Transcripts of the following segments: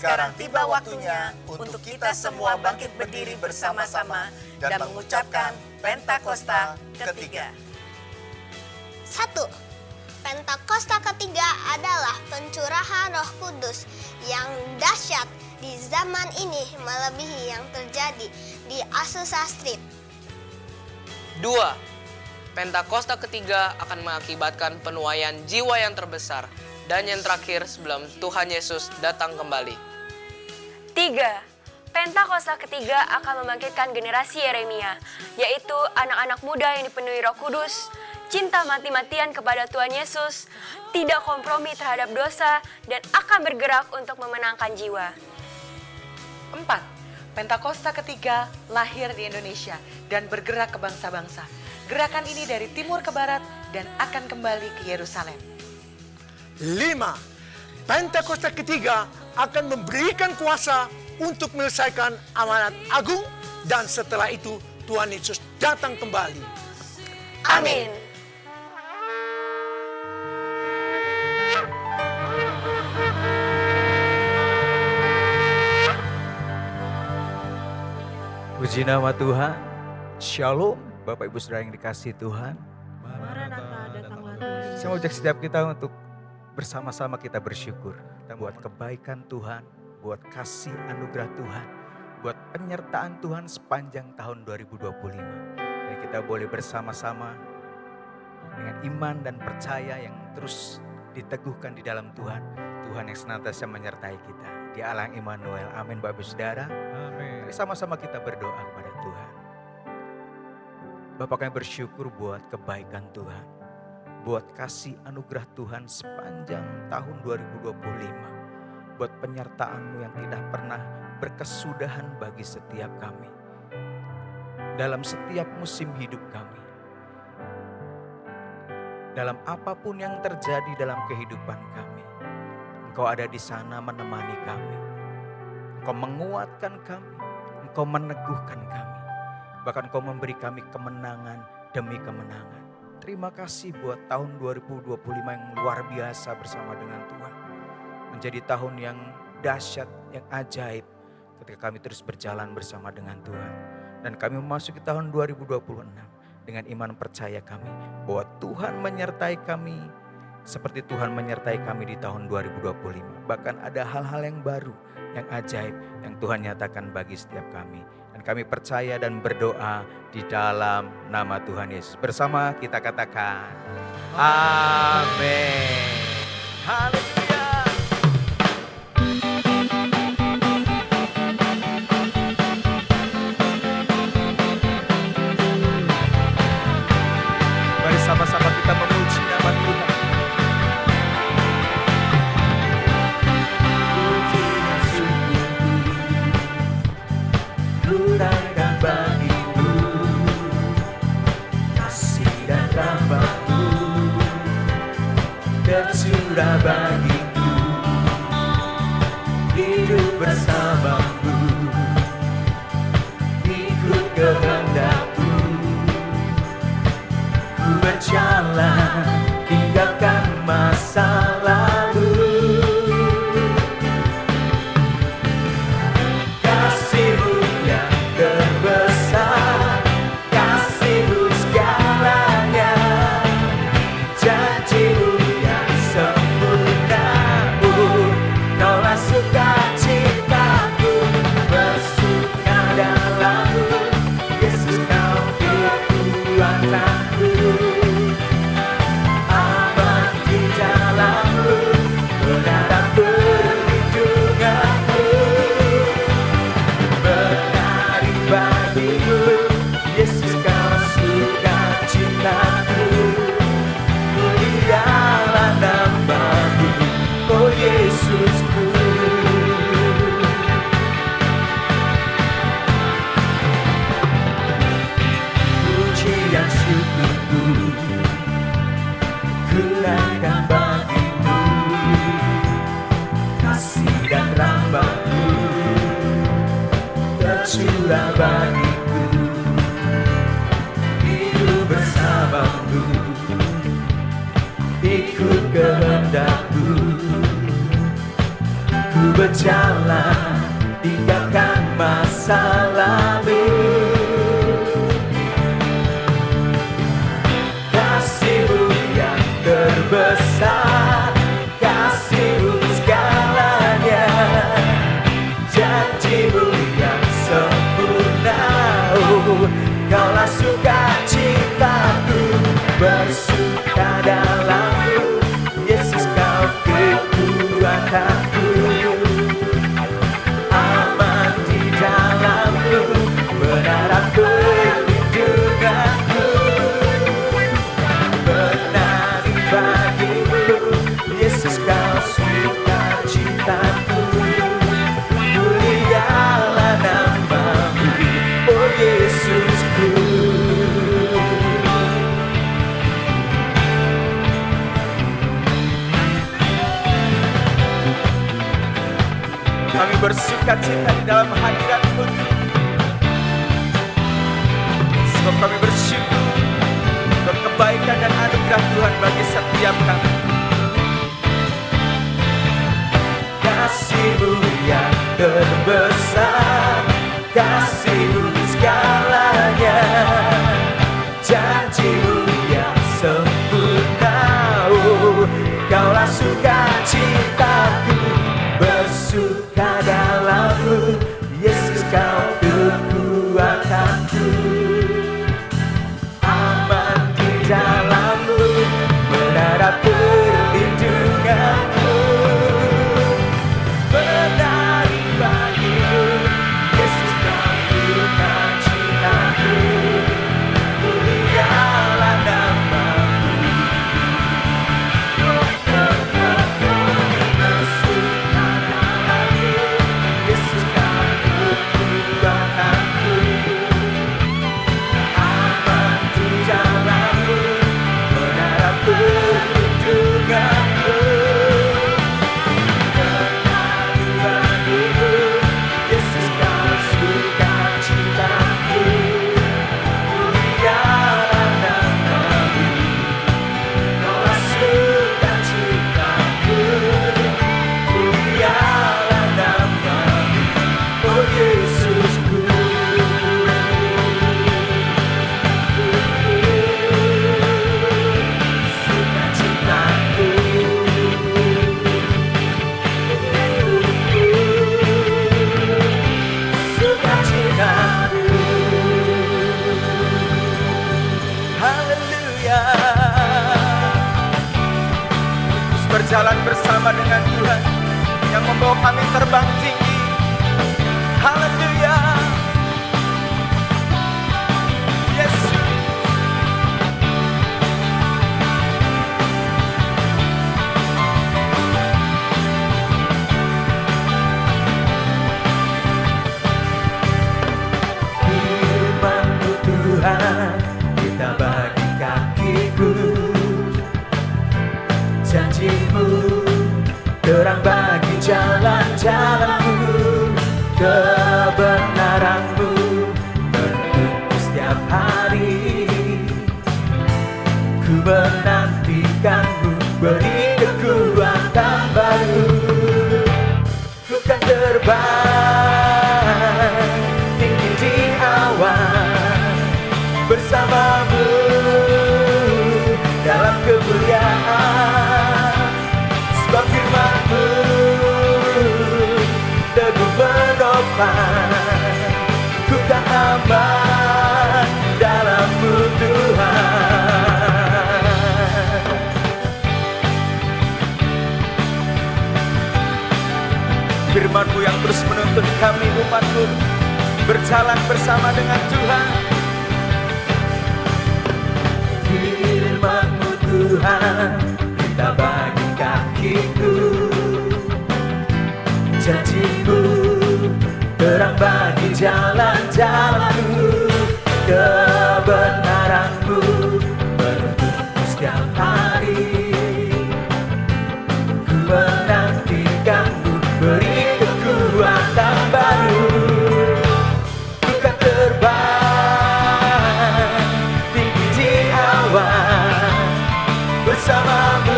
Sekarang tiba waktunya untuk kita semua bangkit berdiri bersama-sama dan mengucapkan Pentakosta ketiga. 1. Pentakosta ketiga adalah pencurahan Roh Kudus yang dahsyat di zaman ini melebihi yang terjadi di Azusa Street. 2. Pentakosta ketiga akan mengakibatkan penuaian jiwa yang terbesar dan yang terakhir sebelum Tuhan Yesus datang kembali. 3. Pentakosta ketiga akan membangkitkan generasi Yeremia, yaitu anak-anak muda yang dipenuhi Roh Kudus, cinta mati-matian kepada Tuhan Yesus, tidak kompromi terhadap dosa, dan akan bergerak untuk memenangkan jiwa. 4. Pentakosta ketiga lahir di Indonesia dan bergerak ke bangsa-bangsa. Gerakan ini dari timur ke barat dan akan kembali ke Yerusalem. 5. Pentakosta ketiga akan memberikan kuasa untuk menyelesaikan amanat agung dan setelah itu Tuhan Yesus datang kembali. Amin. Puji nama Tuhan. Shalom Bapak Ibu Saudara yang dikasihi Tuhan. Saya mau ajak setiap kita untuk bersama-sama kita bersyukur buat kebaikan Tuhan, buat kasih anugerah Tuhan, buat penyertaan Tuhan sepanjang tahun 2025. Dan kita boleh bersama-sama dengan iman dan percaya yang terus diteguhkan di dalam Tuhan. Tuhan yang senantiasa menyertai kita. Dia Allah yang Immanuel. Amin Bapak Ibu Saudara. Amin. Mari sama-sama kita berdoa kepada Tuhan. Bapak kami bersyukur buat kebaikan Tuhan. Buat kasih anugerah Tuhan sepanjang tahun 2025. Buat penyertaan-Mu yang tidak pernah berkesudahan bagi setiap kami. Dalam setiap musim hidup kami. Dalam apapun yang terjadi dalam kehidupan kami. Engkau ada di sana menemani kami. Engkau menguatkan kami. Engkau meneguhkan kami. Bahkan Engkau memberi kami kemenangan demi kemenangan. Terima kasih buat tahun 2025 yang luar biasa bersama dengan Tuhan. Menjadi tahun yang dahsyat, yang ajaib ketika kami terus berjalan bersama dengan Tuhan. Dan kami memasuki tahun 2026 dengan iman percaya kami bahwa Tuhan menyertai kami seperti Tuhan menyertai kami di tahun 2025. Bahkan ada hal-hal yang baru, yang ajaib yang Tuhan nyatakan bagi setiap kami. Dan kami percaya dan berdoa di dalam nama Tuhan Yesus. Bersama kita katakan, amin. Haleluya. Mari sama-sama kita memuji nama Tuhan. Kurangkan bagimu kasih dan rahmat-Mu tercurah bagi masa lalu. Kasih-Mu yang terbesar, kasih-Mu segalanya, janji-Mu yang sempurna. Oh, Kaulah sukacitaku, bersuka dalam-Mu, Yesus Kau kekuatanku. Aman di dalam-Mu, menara perlindunganku. Menari bagi-Mu, Yesus Kau sukacitaku. Mulialah nama-Mu, oh Yesusku. Kami bersukacita di dalam hadirat-Mu, sebab kami bersyukur untuk kebaikan dan anugerah Tuhan bagi setiap kami. Kasih-Mu yang terbesar, kasih-Mu segalanya, janji-Mu yang sempurna. Oh, Kaulah sukacitaku, bersuka dalam-Mu, Yesus Kau kekuatanku. Aman di dalam-Mu, menara perlindunganku. Menari bagi-Mu, Yesus Kau sukacitaku. Mulialah nama-Mu, bersuka dalam-Mu, Yesus Kau kekuatanku. Aman di dalam-Mu, menara perlindunganku. Menari bagi-Mu, Yesus Kau sukacitaku. Mulialah nama-Mu, Kaulah sukacitaku. Mulialah nama-Mu, oh Yesusku. Sukacitaku, sukacitaku. Haleluya. Terus berjalan bersama dengan Tuhan yang membawa kami terbang tinggi. Haleluya. Yesus. Firman-Mu Tuhan, kita bagi kakiku. Janji-Mu terang bagi jalan-jalanku. Kebenaran-Mu menuntun setiap hari. Ku menantikan-Mu, beri kekuatan baru. Ku kan terbang tinggi di awan bersama-Mu dalam kemuliaan. Sebab firman-Mu teguh menopang, ku kan aman dalam-Mu Tuhan. Firman-Mu yang terus menuntun kami umat-Mu berjalan bersama dengan Tuhan. Firman-Mu Tuhan, kita bagi kakiku. Janji-Mu terang bagi jalan-jalanku. Kebenaran-Mu menuntun setiap hari. Ku menantikan-Mu, beri kekuatan baru. Ku kan terbang tinggi di awan bersama-Mu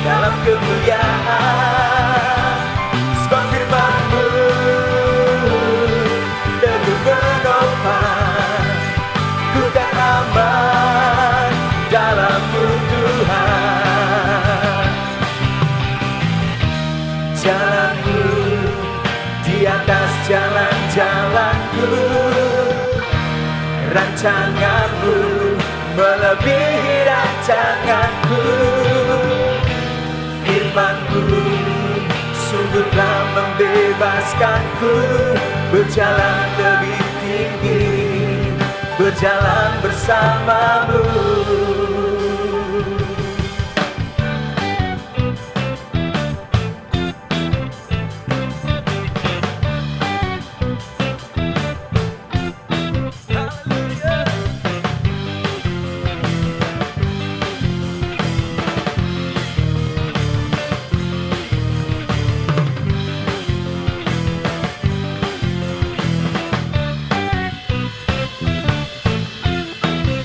dalam kemuliaan. jalanku. Rancanganmu melebihi rancanganku. Firman-Mu sungguh telah membebaskanku. Berjalan lebih tinggi, berjalan bersama-Mu.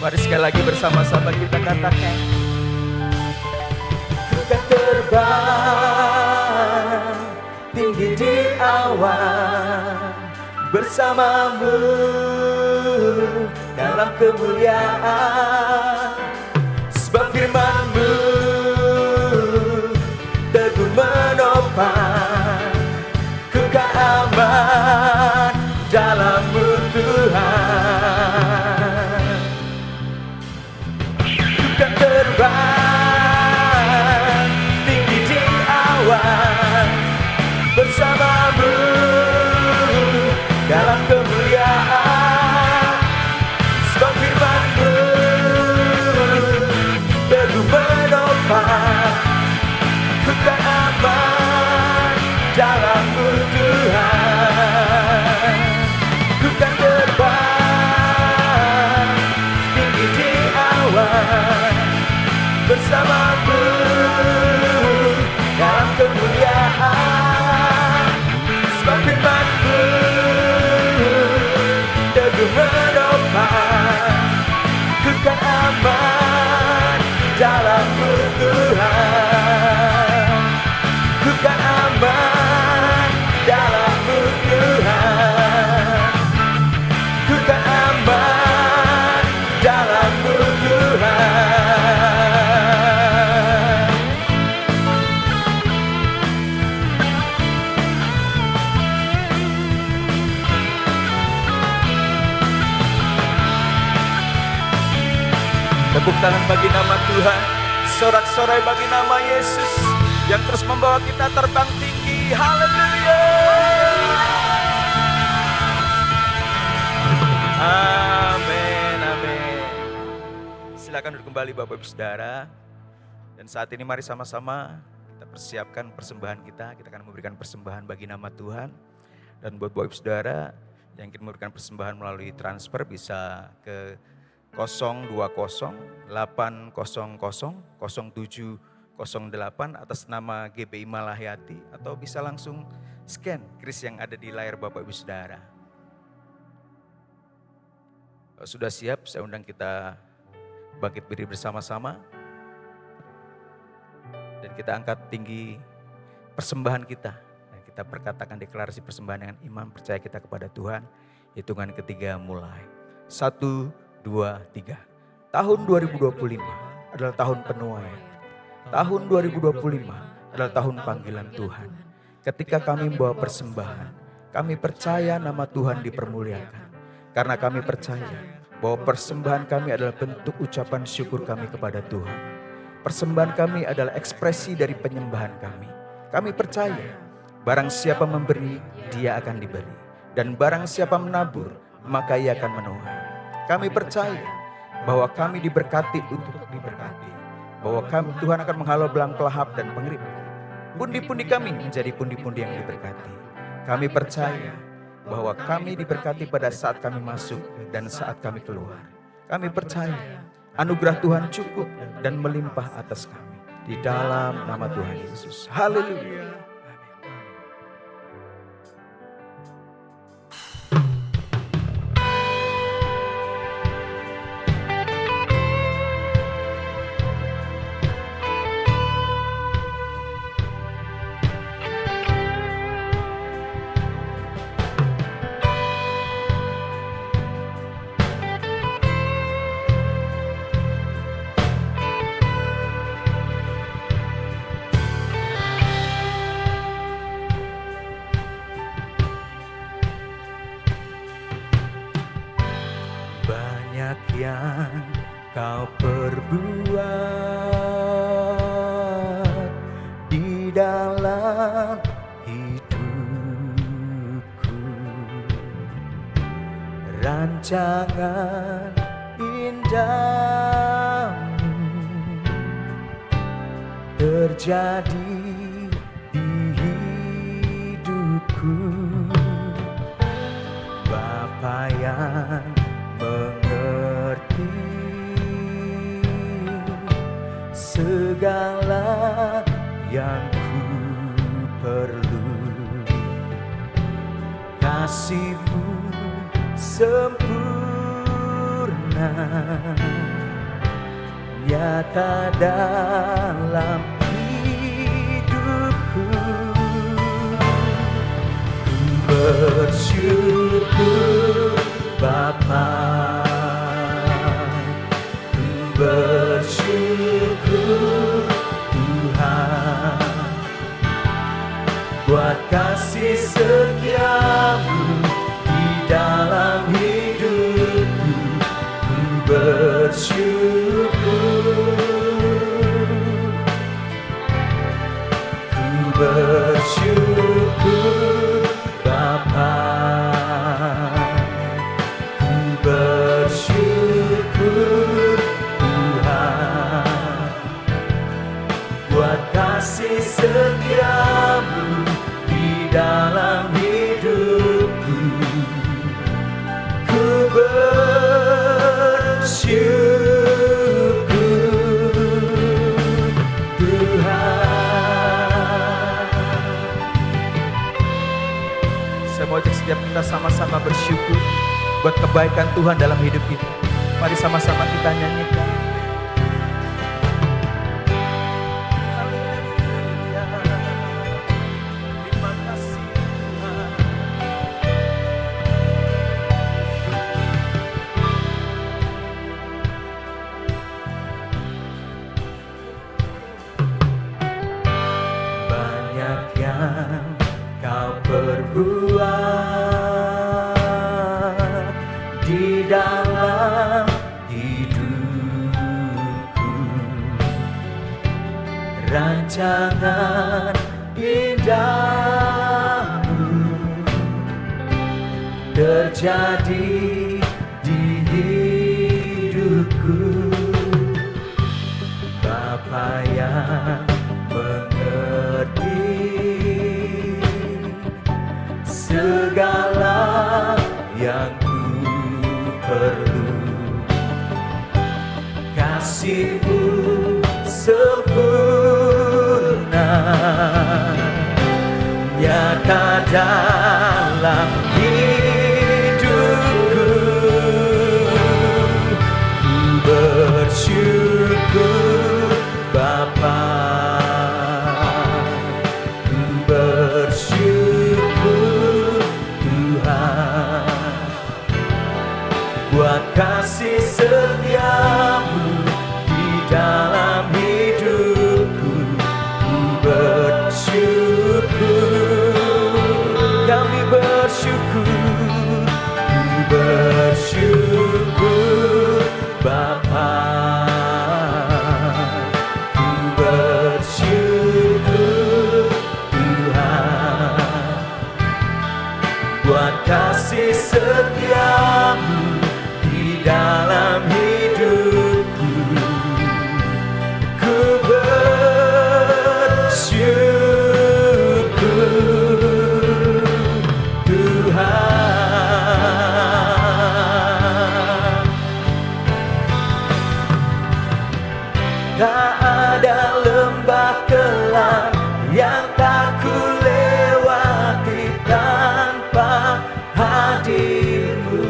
Mari sekali lagi bersama-sama kita katakan. Ku kan terbang tinggi di awan bersama-Mu dalam kemuliaan. Sebab firman-Mu teguh menopang, ku kan aman dalam-Mu Tuhan. Terbang tinggi di awan bersama-Mu dalam kemuliaan. Sebab firman-Mu teguh menopang, ku kan aman dalam-Mu Tuhan. Ku kan terbang tinggi di awan bersama-Mu dalam kemuliaan. Sebab firman-Mu teguh menopang, ku kan aman dalam-Mu Tuhan. Ku kan aman dalam-Mu Tuhan. Ku kan aman dalam-Mu Tuhan. Tepuk tangan bagi nama Tuhan, sorak-sorai bagi nama Yesus yang terus membawa kita terbang tinggi. Haleluya. Amin, amin. Silakan duduk kembali Bapak Ibu Saudara. Dan saat ini mari sama-sama kita persiapkan persembahan kita. Kita akan memberikan persembahan bagi nama Tuhan. Dan buat Bapak Ibu Saudara yang ingin memberikan persembahan melalui transfer bisa ke 020-800-0708 atas nama GBI Malahayati, atau bisa langsung scan kris yang ada di layar Bapak Ibu Saudara. Kalau sudah siap, saya undang kita bangkit berdiri bersama-sama dan kita angkat tinggi persembahan kita. Dan kita perkatakan deklarasi persembahan dengan iman percaya kita kepada Tuhan. Hitungan ketiga mulai. 1, 2, 3. Tahun 2025 adalah tahun penuaian. Tahun 2025 adalah tahun panggilan Tuhan. Ketika kami membawa persembahan, kami percaya nama Tuhan dipermuliakan. Karena kami percaya bahwa persembahan kami adalah bentuk ucapan syukur kami kepada Tuhan. Persembahan kami adalah ekspresi dari penyembahan kami. Kami percaya barang siapa memberi, dia akan diberi. Dan barang siapa menabur, maka ia akan menuai. Kami percaya bahwa kami diberkati untuk diberkati. Bahwa Tuhan akan menghalau belang pelahap dan pengrip. Pundi-pundi kami menjadi pundi-pundi yang diberkati. Kami percaya bahwa kami diberkati pada saat kami masuk dan saat kami keluar. Kami percaya anugerah Tuhan cukup dan melimpah atas kami. Di dalam nama Tuhan Yesus. Haleluya. yang kau perbuat di dalam hidupku. Rancangan indahmu terjadi di hidupku. Bapa yang mengerti segala yang ku perlu. Kasih-Mu sempurna nyata dalam hidupku. Ku bersyukur Bapa, ku bersyukur Tuhan buat kasih setia-Mu di dalam hidupku. Ku bersyukur, ku bersyukur Bapa, ku bersyukur Tuhan buat kasih setia-Mu di dalam hidupku. Ku bersyukur Tuhan. Saya mau ajak setiap kita sama-sama bersyukur buat kebaikan Tuhan dalam hidup kita. Mari sama-sama kita nyanyikan. Terima kasih Tuhan. Banyak yang kau perbuat di dalam hidupku. Rancangan indahmu terjadi di hidupku. Bapa yang mengerti segala yang ku perlu. Kasih-Mu sempurna nyata dalam hidupku. Ku bersyukur Bapa, ku bersyukur Tuhan buat kasih setia-Mu di dalam hidupku. Ku bersyukur, kami bersyukur, ku bersyukur Bapa, ku bersyukur Tuhan buat kasih setia-Mu di dalam hidupku. Ku bersyukur Tuhan. Tak ada lembah kelam yang tak ku lewati tanpa hadir-Mu.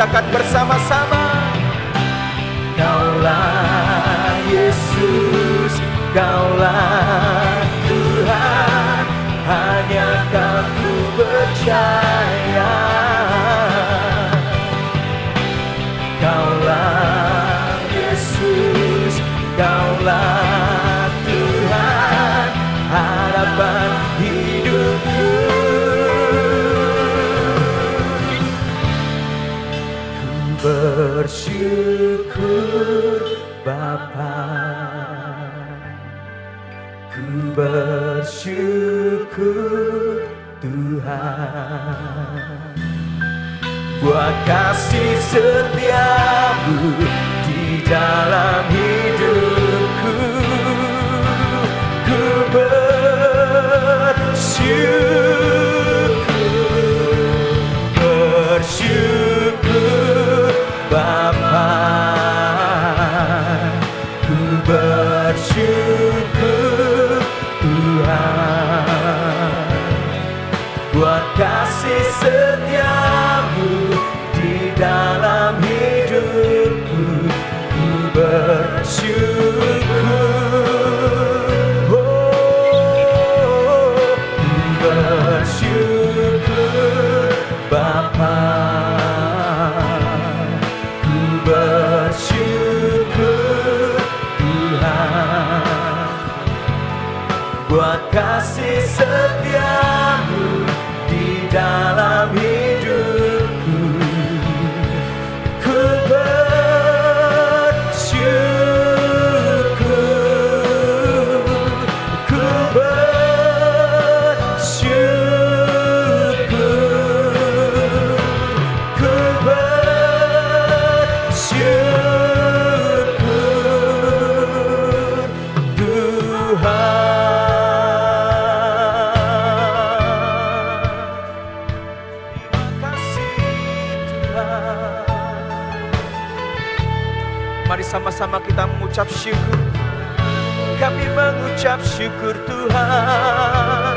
katakan bersama-sama. Kaulah Yesus, Kaulah Tuhan, hanya Kau ku percaya. Kaulah Yesus, Kaulah Tuhan, harapan hidupku. Ku bersyukur Bapa, ku bersyukur Tuhan, buat kasih setiamu di dalam hidupku. Ku bersyukur Bapa, ku bersyukur Tuhan, buat kasih setiamu di dalam hidupku. Ku bersyukur, ku bersyukur Bapa, ku bersyukur Tuhan, buat kasih setiamu di dalam hidupku. Ku bersyukur, ku bersyukur, ku bersyukur Tuhan. Mari sama-sama kita mengucap syukur. Kami mengucap syukur Tuhan,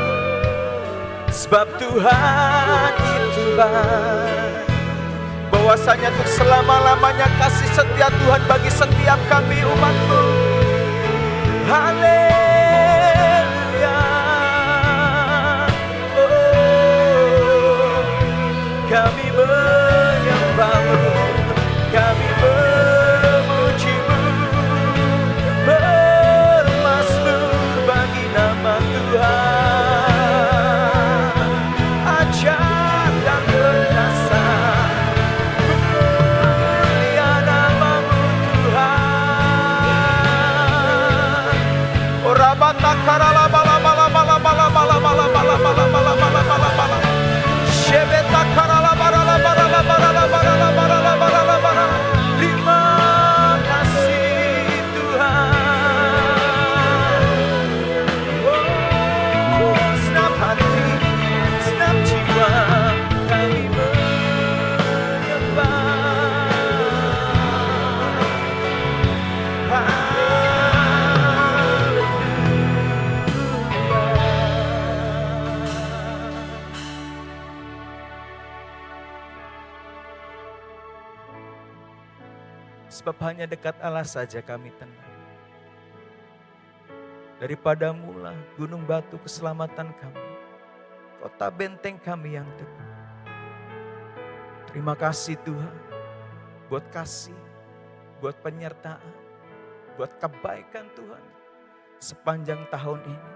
sebab Tuhan itu baik. Bahwasanya untuk selama-lamanya kasih setia Tuhan bagi setiap kami umat-Mu. Haleluya. Oh, kami menyembah-Mu, kami memuji-Mu, bermasmur bagi nama Tuhan. Ajar dan perkasa, mulia nama-Mu Tuhan. Ora bata karala bala bala bala bala bala bala bala bala bala bala bala bala. Shebeta karala bala bala bala bala bala bala bala bala. Terima kasih Tuhan. Oh, senap hati, senap jiwa kami Sebab hanya dekat Allah saja kami tenang. Daripada mula gunung batu keselamatan kami, kota benteng kami yang teguh. Terima kasih Tuhan, buat kasih, buat penyertaan, buat kebaikan Tuhan sepanjang tahun ini.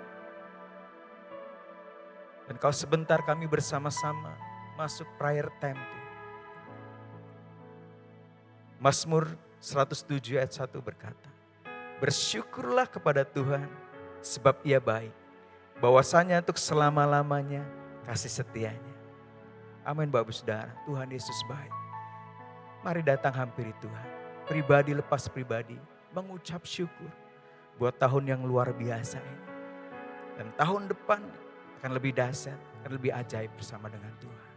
Dan kalau sebentar kami bersama-sama masuk prayer time Tuhan. Mazmur 107 ayat 1 berkata, bersyukurlah kepada Tuhan sebab Ia baik, bahwasanya untuk selama-lamanya kasih setianya. Amin Bapak Saudara, Tuhan Yesus baik. Mari datang hampiri Tuhan, pribadi lepas pribadi, mengucap syukur buat tahun yang luar biasa ini. Dan tahun depan akan lebih dahsyat, akan lebih ajaib bersama dengan Tuhan.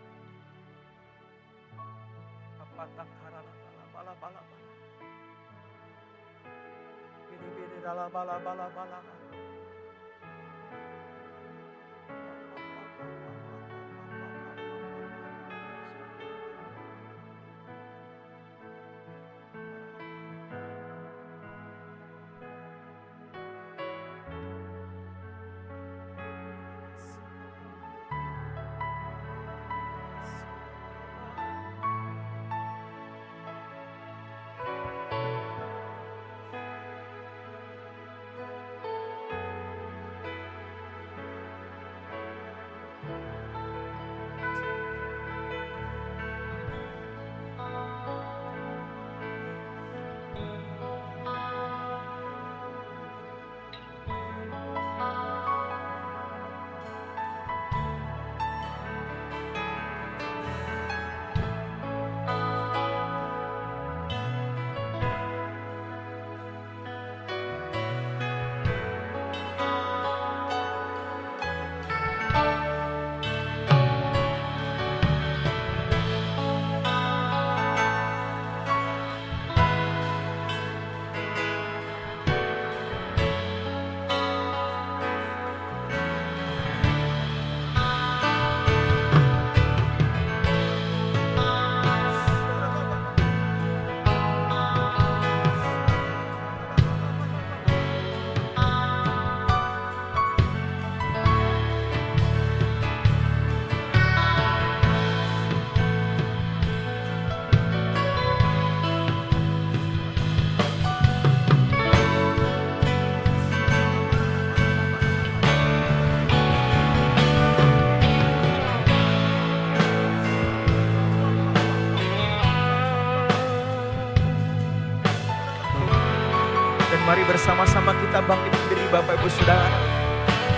Mari bersama-sama kita bangkit berdiri Bapak Ibu Saudara.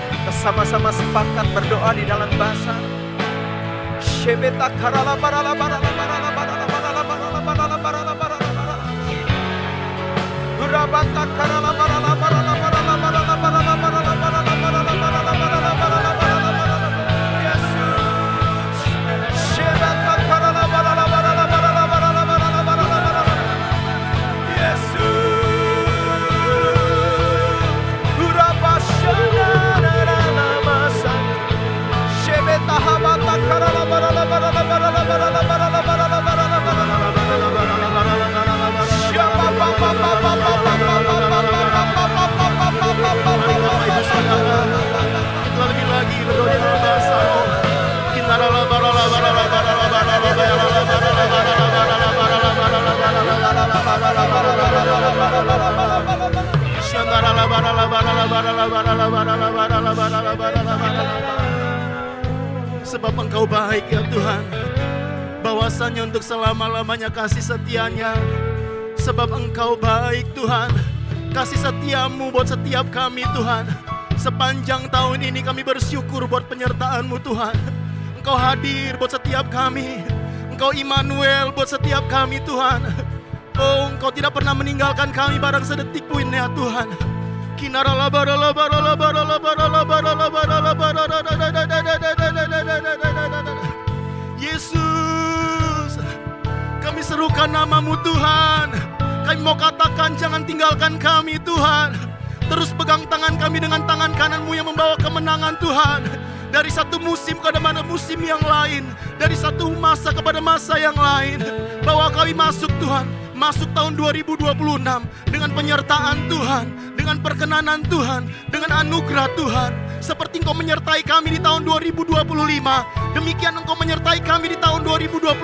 Kita sama-sama sepakat berdoa di dalam bahasa. Shebeta karala barala barala barala barala barala barala barala barala barala. Urabata karala barala barala barala barala barala barala barala barala barala barala barala barala. Yesus. Shebeta karala barala barala barala barala barala barala barala. Yesus. Urabashana rana masa. Shebeta habata karala barala barala barala barala barala barala barala barala barala barala. Shaba ba ba ba ba ba ba ba ba Kita lebih lagi berdoa di dalam bahasa. Kita rala barala barala barala barala barala sebab Engkau baik ya Tuhan, bahwasannya untuk selama-lamanya kasih setianya. Sebab Engkau baik Tuhan, kasih setiamu buat setiap kami Tuhan. Sepanjang tahun ini kami bersyukur buat penyertaan-Mu Tuhan. Engkau hadir buat setiap kami. Engkau Immanuel buat setiap kami Tuhan. Oh, Engkau tidak pernah meninggalkan kami barang sedetik pun ya Tuhan. Yesus, kami serukan nama-Mu Tuhan. Kami mau katakan jangan tinggalkan kami Tuhan. Terus pegang tangan kami dengan tangan kanan-Mu yang membawa kemenangan Tuhan. Dari satu musim kepada musim yang lain, dari satu masa kepada masa yang lain. Bawa kami masuk Tuhan, masuk tahun 2026 dengan penyertaan Tuhan, dengan perkenanan Tuhan, dengan anugerah Tuhan. Seperti Engkau menyertai kami di tahun 2025, demikian Engkau menyertai kami di tahun 2026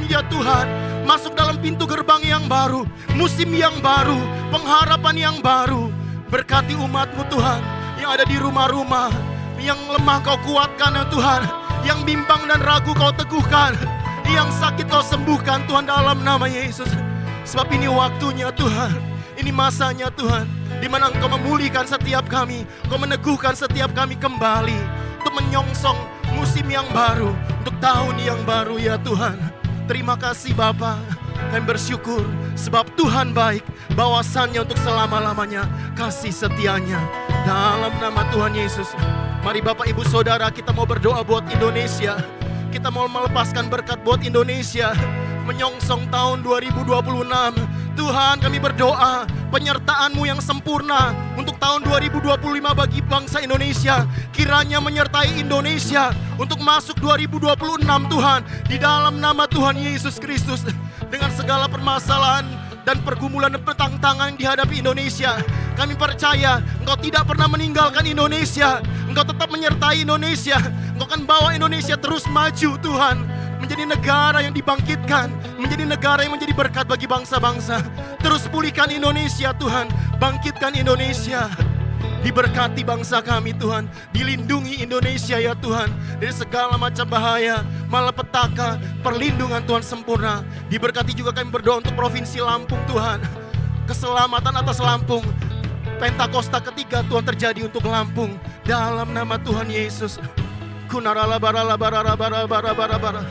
ya Tuhan. Masuk dalam pintu gerbang yang baru, musim yang baru, pengharapan yang baru. Berkati umat-Mu Tuhan yang ada di rumah-rumah, yang lemah Kau kuatkan ya Tuhan, yang bimbang dan ragu Kau teguhkan, yang sakit Kau sembuhkan Tuhan dalam nama Yesus. Sebab ini waktunya Tuhan, ini masanya Tuhan, di mana Engkau memulihkan setiap kami, Kau meneguhkan setiap kami kembali untuk menyongsong musim yang baru, untuk tahun yang baru ya Tuhan. Terima kasih Bapa, kami bersyukur sebab Tuhan baik, bahwasannya untuk selama-lamanya kasih setianya. Dalam nama Tuhan Yesus, mari Bapak Ibu Saudara kita mau berdoa buat Indonesia. Kita mau melepaskan berkat buat Indonesia, menyongsong tahun 2026. Tuhan kami berdoa penyertaan-Mu yang sempurna untuk tahun 2025 bagi bangsa Indonesia. Kiranya menyertai Indonesia untuk masuk 2026 Tuhan. Di dalam nama Tuhan Yesus Kristus. Dengan segala permasalahan dan pergumulan dan pertantangan yang dihadapi Indonesia, kami percaya Engkau tidak pernah meninggalkan Indonesia. Engkau tetap menyertai Indonesia. Engkau akan bawa Indonesia terus maju Tuhan, menjadi negara yang dibangkitkan, menjadi negara yang menjadi berkat bagi bangsa-bangsa. Terus pulihkan Indonesia Tuhan, bangkitkan Indonesia. Diberkati bangsa kami Tuhan, dilindungi Indonesia ya Tuhan dari segala macam bahaya, malapetaka, perlindungan Tuhan sempurna. Diberkati juga kami berdoa untuk Provinsi Lampung Tuhan, keselamatan atas Lampung. Pentakosta ketiga Tuhan terjadi untuk Lampung dalam nama Tuhan Yesus. Kunarala barala barara bara bara bara bara.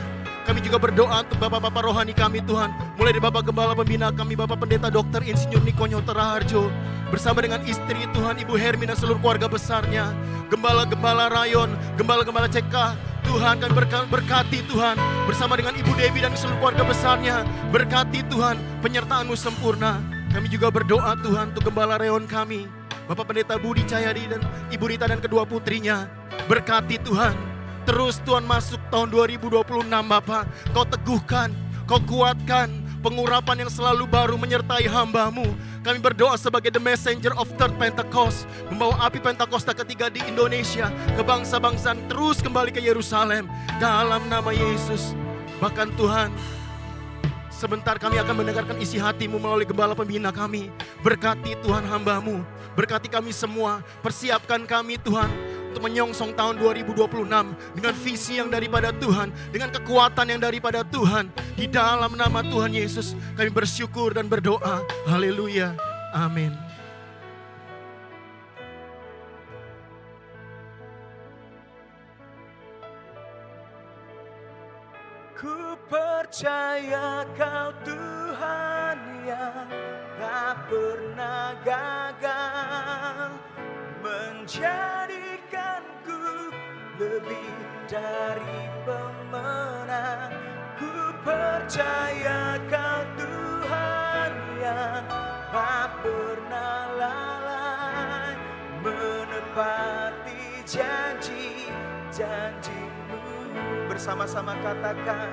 Kami juga berdoa untuk Bapak-Bapak rohani kami Tuhan, mulai dari Bapak Gembala Pembina kami, Bapak Pendeta Dr. Insinyur Niko Nyotera Harjo, bersama dengan istri Tuhan Ibu Hermi dan seluruh keluarga besarnya, Gembala-Gembala Rayon, Gembala-Gembala CK, Tuhan kami berkati Tuhan, bersama dengan Ibu Dewi dan seluruh keluarga besarnya, berkati Tuhan, penyertaan-Mu sempurna. Kami juga berdoa Tuhan untuk Gembala Rayon kami, Bapak Pendeta Budi Cahyadi dan Ibu Rita dan kedua putrinya, berkati Tuhan. Terus Tuhan masuk tahun 2026 Bapak, Kau teguhkan, Kau kuatkan, pengurapan yang selalu baru menyertai hamba-Mu. Kami berdoa sebagai the messenger of third Pentecost, membawa api Pentakosta ketiga di Indonesia, ke bangsa-bangsaan terus kembali ke Yerusalem, dalam nama Yesus. Bahkan Tuhan, sebentar kami akan mendengarkan isi hati-Mu melalui Gembala Pembina kami. Berkati Tuhan hamba-Mu, berkati kami semua, persiapkan kami Tuhan, untuk menyongsong tahun 2026 dengan visi yang daripada Tuhan, dengan kekuatan yang daripada Tuhan. Di dalam nama Tuhan Yesus kami bersyukur dan berdoa. Haleluya. Amin. percaya Kau Tuhan yang tak pernah gagal, menjadikanku lebih dari pemenang. Ku percaya Kau Tuhan yang tak pernah lalai, menepati janji-janji-Mu. Bersama-sama katakan,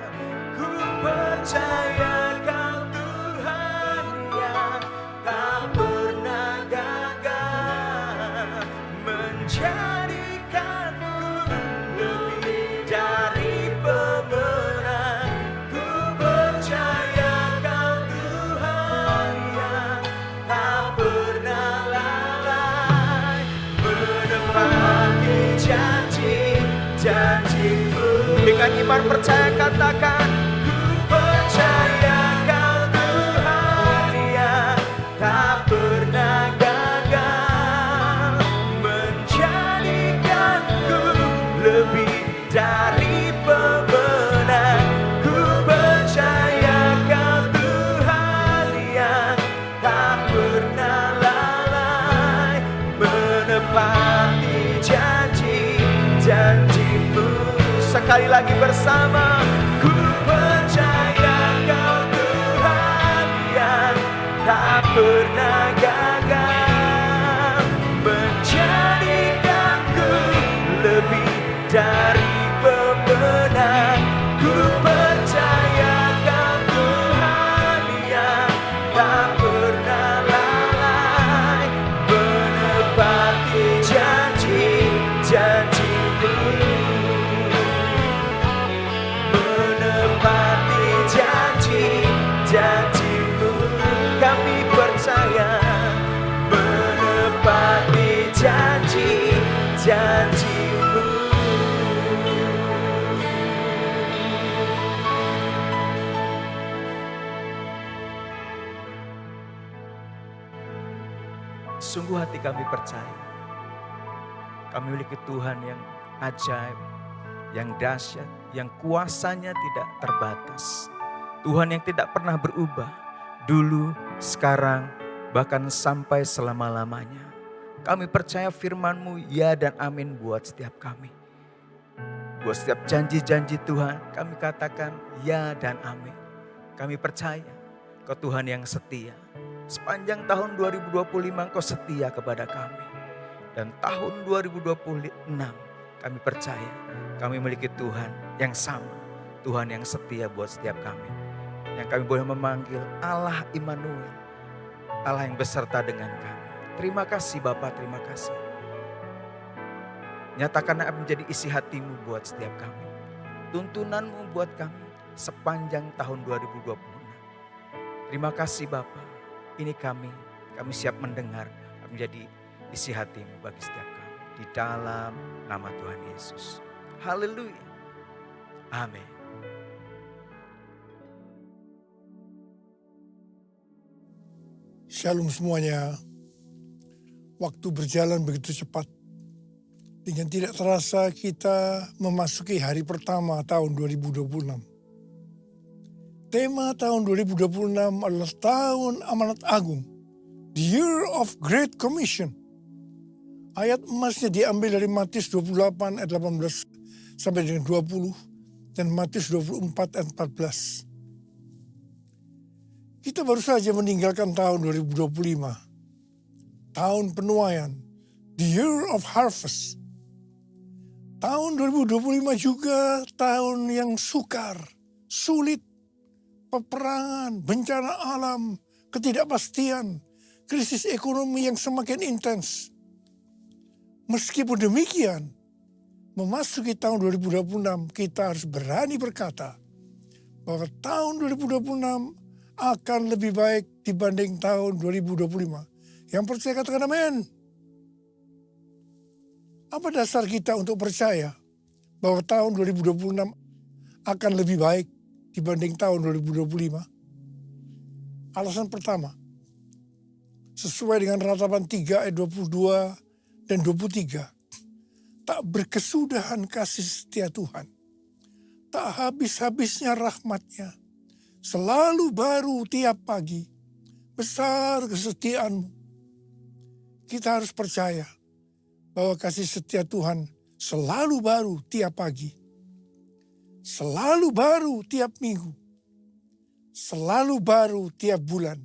ku percaya Kau Tuhan yang tak pernah gagal, menjadikanku lebih dari pemenang. Ku percaya Kau Tuhan yang tak pernah lalai, menepati janji-janji-Mu. Dengan iman percaya katakan, ku percaya Kau Tuhan yang tak pernah gagal, menjadikanku lebih dari pemenang. Ku percaya Kau Tuhan yang tak pernah lalai, menepati janji-janji-Mu. Sekali lagi bersama, ku percaya Kau Tuhan yang tak pernah gagal, menjadikanku lebih dari pemenang. Ku percaya Kau Tuhan yang tak pernah lalai, menepati janji-janji-Mu, menepati janji-janji-Mu. Kami percaya menepati janji-janji-Mu. Sungguh hati kami percaya, kami memiliki Tuhan yang ajaib, yang dahsyat, yang kuasanya tidak terbatas. Tuhan yang tidak pernah berubah, dulu, sekarang, bahkan sampai selama-lamanya. Kami percaya firman-Mu ya dan amin buat setiap kami. Buat setiap janji-janji Tuhan, kami katakan ya dan amin. Kami percaya Kau Tuhan yang setia. Sepanjang tahun 2025 Engkau setia kepada kami. Dan tahun 2026 kami percaya kami memiliki Tuhan yang sama. Tuhan yang setia buat setiap kami. Yang kami boleh memanggil Allah Immanuel. Allah yang beserta dengan kami. Terima kasih Bapa, terima kasih. Nyatakan apa menjadi isi hati-Mu buat setiap kami. Tuntunan-Mu buat kami sepanjang tahun 2026. Terima kasih Bapa. Ini kami siap mendengar menjadi isi hati-Mu bagi setiap kami. Di dalam nama Tuhan Yesus. Haleluya. Amin. Shalom semuanya. Waktu berjalan begitu cepat. Dengan tidak terasa kita memasuki hari pertama tahun 2026. Tema tahun 2026 adalah tahun amanat agung. The Year of Great Commission. Ayat emasnya diambil dari Matius 28 ayat 18 sampai dengan 20 dan Matius 24 ayat 14. Kita baru saja meninggalkan tahun 2025. Tahun penuaian. The Year of Harvest. Tahun 2025 juga tahun yang sukar, sulit, peperangan, bencana alam, ketidakpastian, krisis ekonomi yang semakin intens. Meskipun demikian, memasuki tahun 2026 kita harus berani berkata bahwa tahun 2026 akan lebih baik dibanding tahun 2025. Yang percaya katakan amin. Apa dasar kita untuk percaya bahwa tahun 2026 akan lebih baik dibanding tahun 2025? Alasan pertama, sesuai dengan Ratapan 3 ayat 22 dan 23. Tak berkesudahan kasih setia Tuhan. Tak habis-habisnya rahmat-Nya. selalu baru tiap pagi. Besar kesetiaan-Mu. Kita harus percaya bahwa kasih setia Tuhan selalu baru tiap pagi. Selalu baru tiap minggu. Selalu baru tiap bulan.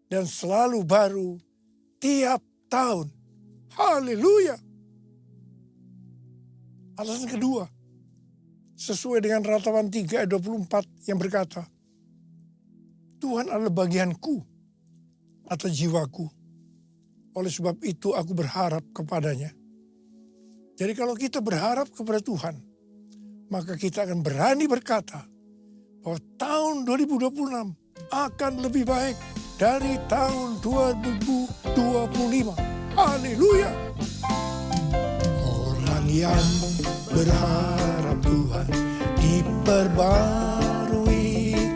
Dan selalu baru tiap tahun. Haleluya. Alasan kedua, sesuai dengan Ratapan 3 ayat 24 yang berkata, Tuhan adalah bagianku atau jiwaku. Oleh sebab itu aku berharap kepadanya. Jadi kalau kita berharap kepada Tuhan, maka kita akan berani berkata bahwa tahun 2026 akan lebih baik dari tahun 2025. Haleluya. Orang yang berharap Tuhan diperbarui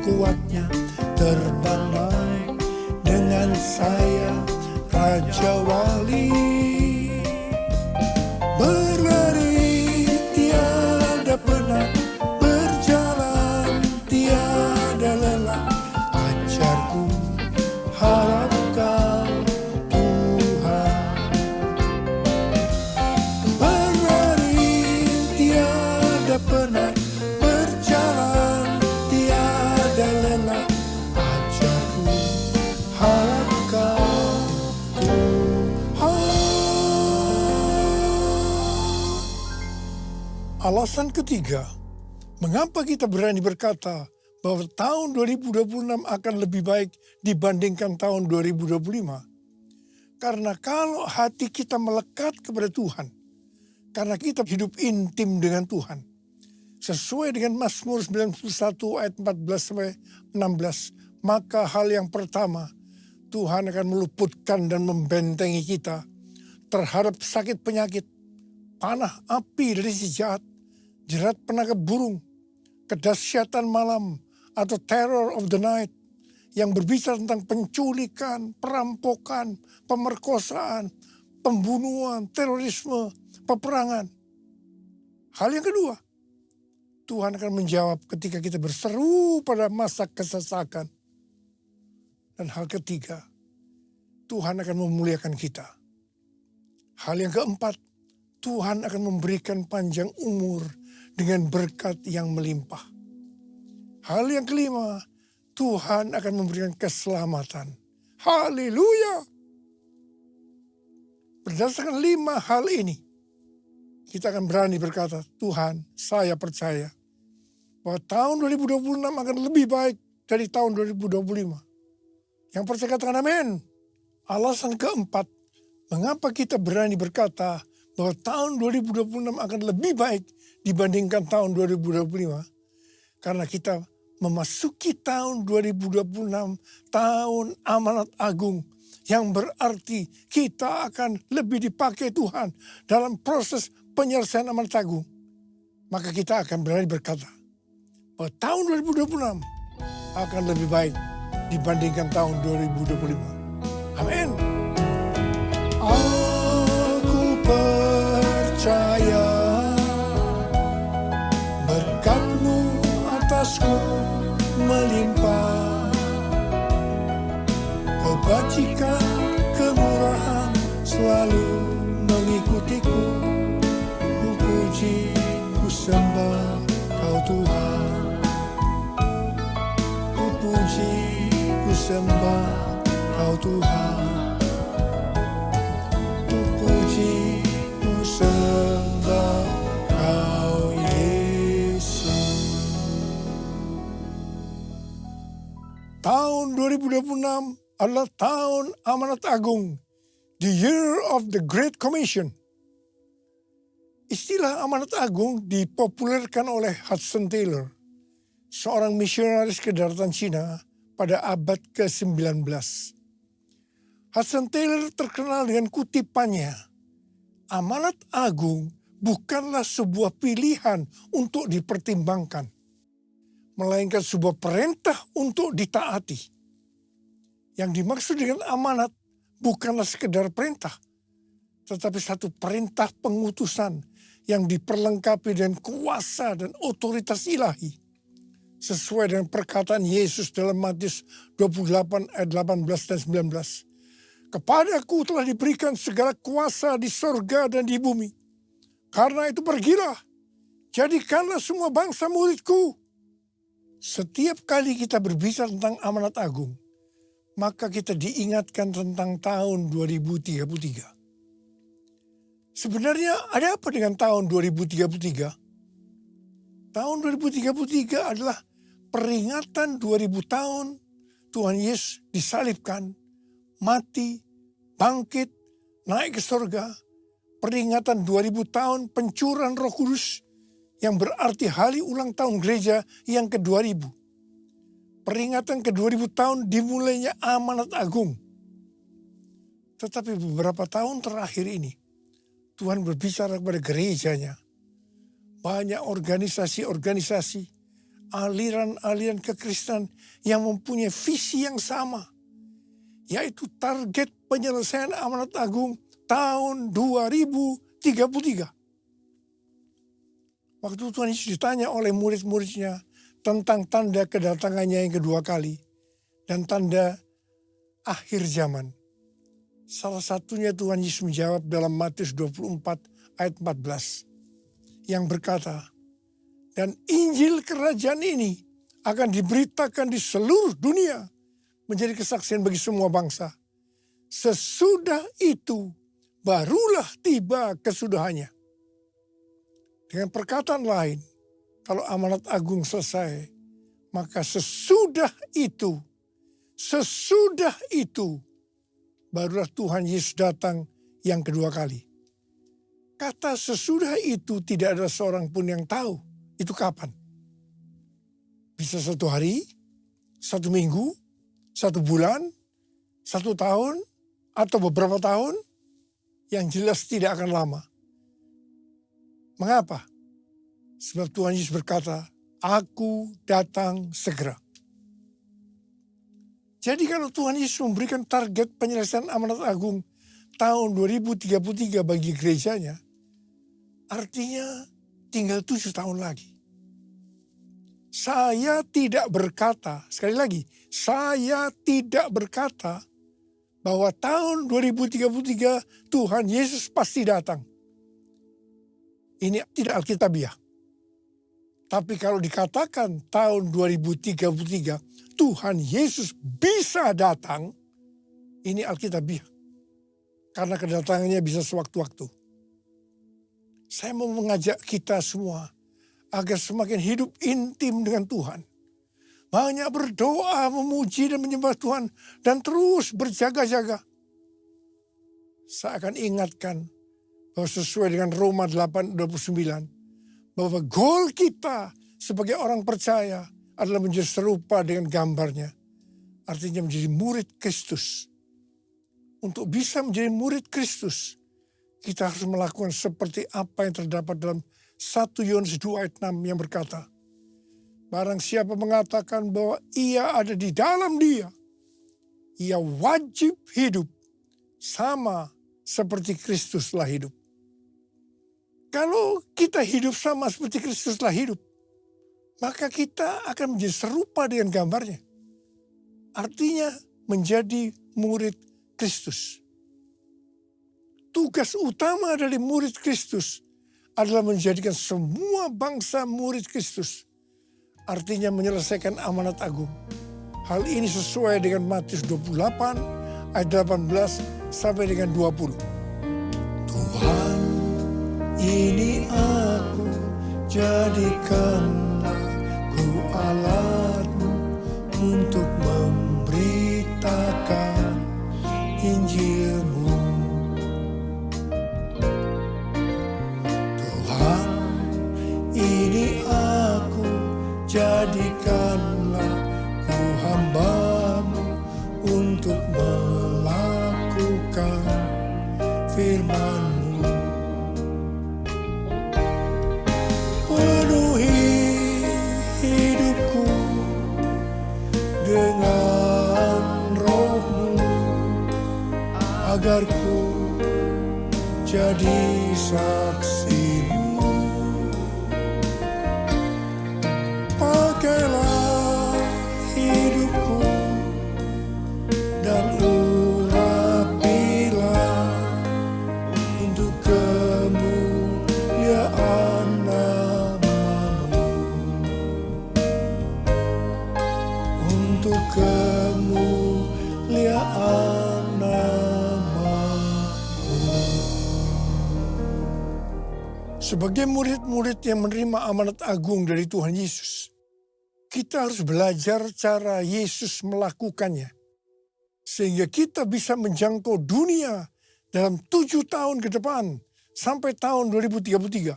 kuatnya, terbang naik dengan saya Raja Wali. Berlari tiada penat, berjalan tiada lelah. Ajarku harap Kau Tuhan. Berlari tiada penat, berjalan tiada lelah. Ajarku harap Kau Tuhan. Alasan ketiga, mengapa kita berani berkata bahwa tahun 2026 akan lebih baik dibandingkan tahun 2025? Karena kalau hati kita melekat kepada Tuhan, karena kita hidup intim dengan Tuhan, sesuai dengan Mazmur 91 ayat 14-16, maka hal yang pertama, Tuhan akan meluputkan dan membentengi kita terhadap sakit penyakit, panah api dari si jahat, jerat penangkap burung, kedahsyatan malam, atau terror of the night, yang berbicara tentang penculikan, perampokan, pemerkosaan, pembunuhan, terorisme, peperangan. Hal yang kedua, Tuhan akan menjawab ketika kita berseru pada masa kesesakan. Dan hal ketiga, Tuhan akan memuliakan kita. Hal yang keempat, Tuhan akan memberikan panjang umur dengan berkat yang melimpah. Hal yang kelima, Tuhan akan memberikan keselamatan. Haleluya. Berdasarkan 5 hal ini, kita akan berani berkata, Tuhan, saya percaya bahwa tahun 2026 akan lebih baik dari tahun 2025. Yang percaya katakan amin. Alasan keempat, mengapa kita berani berkata bahwa tahun 2026 akan lebih baik dibandingkan tahun 2025? Karena kita memasuki tahun 2026, tahun amanat agung, yang berarti kita akan lebih dipakai Tuhan dalam proses penyelesaian amanat agung. Maka kita akan berani berkata bahwa tahun 2026 akan lebih baik dibandingkan tahun 2025. Amin. Aku percaya berkat-Mu atasku melimpah, kebajikan, kemurahan selalu mengikutiku. Ku puji, ku sembah Kau Tuhan. Ku puji, ku sembah Kau Tuhan. Ku puji, ku sembah Kau Yesus. Tahun 2026 adalah tahun amanat agung, the year of the Great Commission. Istilah amanat agung dipopulerkan oleh Hudson Taylor, seorang misionaris ke daratan Cina pada abad ke-19. Hudson Taylor terkenal dengan kutipannya, amanat agung bukanlah sebuah pilihan untuk dipertimbangkan, melainkan sebuah perintah untuk ditaati. Yang dimaksud dengan amanat bukanlah sekedar perintah, tetapi satu perintah pengutusan yang diperlengkapi dengan kuasa dan otoritas ilahi. sesuai dengan perkataan Yesus dalam Matius 28 ayat 18 dan 19. Kepadaku telah diberikan segala kuasa di sorga dan di bumi. Karena itu pergilah, jadikanlah semua bangsa muridku. Setiap kali kita berbicara tentang amanat agung, maka kita diingatkan tentang tahun 2033. Sebenarnya ada apa dengan tahun 2033? Tahun 2033 adalah peringatan 2000 tahun Tuhan Yesus disalibkan, mati, bangkit, naik ke surga. Peringatan 2000 tahun pencurahan Roh Kudus yang berarti hari ulang tahun gereja yang ke-2000. Peringatan ke-2000 tahun dimulainya amanat agung. Tetapi beberapa tahun terakhir ini Tuhan berbicara kepada gerejanya. Banyak organisasi-organisasi, aliran-aliran kekristenan yang mempunyai visi yang sama. Yaitu target penyelesaian amanat agung tahun 2033. Waktu Tuhan Yesus ditanya oleh murid-muridnya tentang tanda kedatangannya yang kedua kali dan tanda akhir zaman. Salah satunya Tuhan Yesus menjawab dalam Matius 24 ayat 14 yang berkata, dan Injil kerajaan ini akan diberitakan di seluruh dunia menjadi kesaksian bagi semua bangsa. Sesudah itu barulah tiba kesudahannya. Dengan perkataan lain, kalau amanat agung selesai, maka sesudah itu barulah Tuhan Yesus datang yang kedua kali. Kata sesudah itu tidak ada seorang pun yang tahu itu kapan. Bisa 1 hari, 1 minggu, 1 bulan, 1 tahun, atau beberapa tahun, yang jelas tidak akan lama. Mengapa? Sebab Tuhan Yesus berkata, aku datang segera. Jadi kalau Tuhan Yesus memberikan target penyelesaian amanat agung tahun 2033 bagi gerejanya, artinya tinggal 7 tahun lagi. Saya tidak berkata, sekali lagi, saya tidak berkata bahwa tahun 2033 Tuhan Yesus pasti datang. Ini tidak alkitabiah. Tapi kalau dikatakan tahun 2033 Tuhan Yesus bisa datang, ini alkitabiah. Karena kedatangannya bisa sewaktu-waktu. Saya mau mengajak kita semua agar semakin hidup intim dengan Tuhan. Banyak berdoa, memuji dan menyembah Tuhan dan terus berjaga-jaga. Saya akan ingatkan bahwa sesuai dengan Roma 8:29 bahwa goal kita sebagai orang percaya adalah menjadi serupa dengan gambarnya. Artinya menjadi murid Kristus. Untuk bisa menjadi murid Kristus, kita harus melakukan seperti apa yang terdapat dalam 1 Yohanes 2 ayat 6 yang berkata, barang siapa mengatakan bahwa ia ada di dalam dia, ia wajib hidup sama seperti Kristus telah hidup. Kalau kita hidup sama seperti Kristus telah hidup, maka kita akan menjadi serupa dengan gambarnya. Artinya menjadi murid Kristus. Tugas utama dari murid Kristus adalah menjadikan semua bangsa murid Kristus. Artinya menyelesaikan amanat agung. Hal ini sesuai dengan Matius 28 ayat 18 sampai dengan 20. Tuhan, ini aku, jadikanlah ku alatmu untuk memberitakan Injilmu. Tuhan, ini aku, jadikanlah ku hamba-Mu untuk melakukan firman-Mu. Penuhi hidupku dengan Roh-Mu, agar ku jadi saksi-Mu. Pakailah Sebagai murid-murid yang menerima amanat agung dari Tuhan Yesus, kita harus belajar cara Yesus melakukannya. Sehingga kita bisa menjangkau dunia dalam 7 tahun ke depan sampai tahun 2033.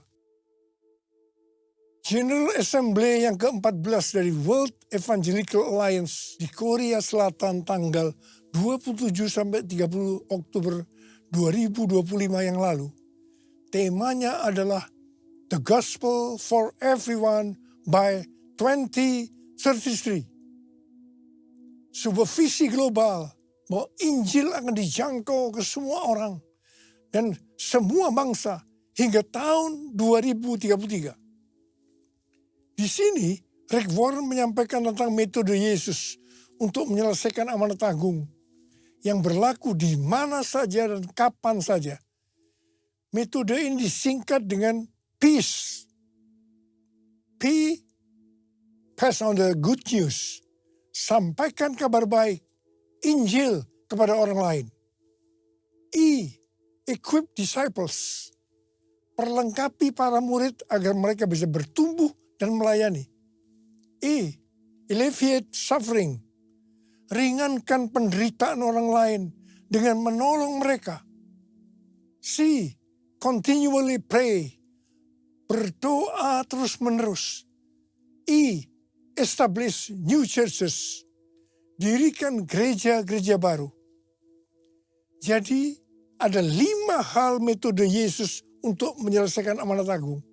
General Assembly yang ke-14 dari World Evangelical Alliance di Korea Selatan tanggal 27 sampai 30 Oktober 2025 yang lalu. Temanya adalah The Gospel for Everyone by 2033. Sebuah visi global bahwa Injil akan dijangkau ke semua orang dan semua bangsa hingga tahun 2033. Di sini, Rick Warren menyampaikan tentang metode Yesus untuk menyelesaikan amanat agung yang berlaku di mana saja dan kapan saja. Metode ini disingkat dengan peace. P, pass on the good news. Sampaikan kabar baik, Injil kepada orang lain. E, equip disciples. Perlengkapi para murid agar mereka bisa bertumbuh dan melayani. E, alleviate suffering. Ringankan penderitaan orang lain dengan menolong mereka. C, continually pray. Berdoa terus-menerus. E, establish new churches. Dirikan gereja-gereja baru. Jadi ada 5 hal metode Yesus untuk menyelesaikan amanat agung.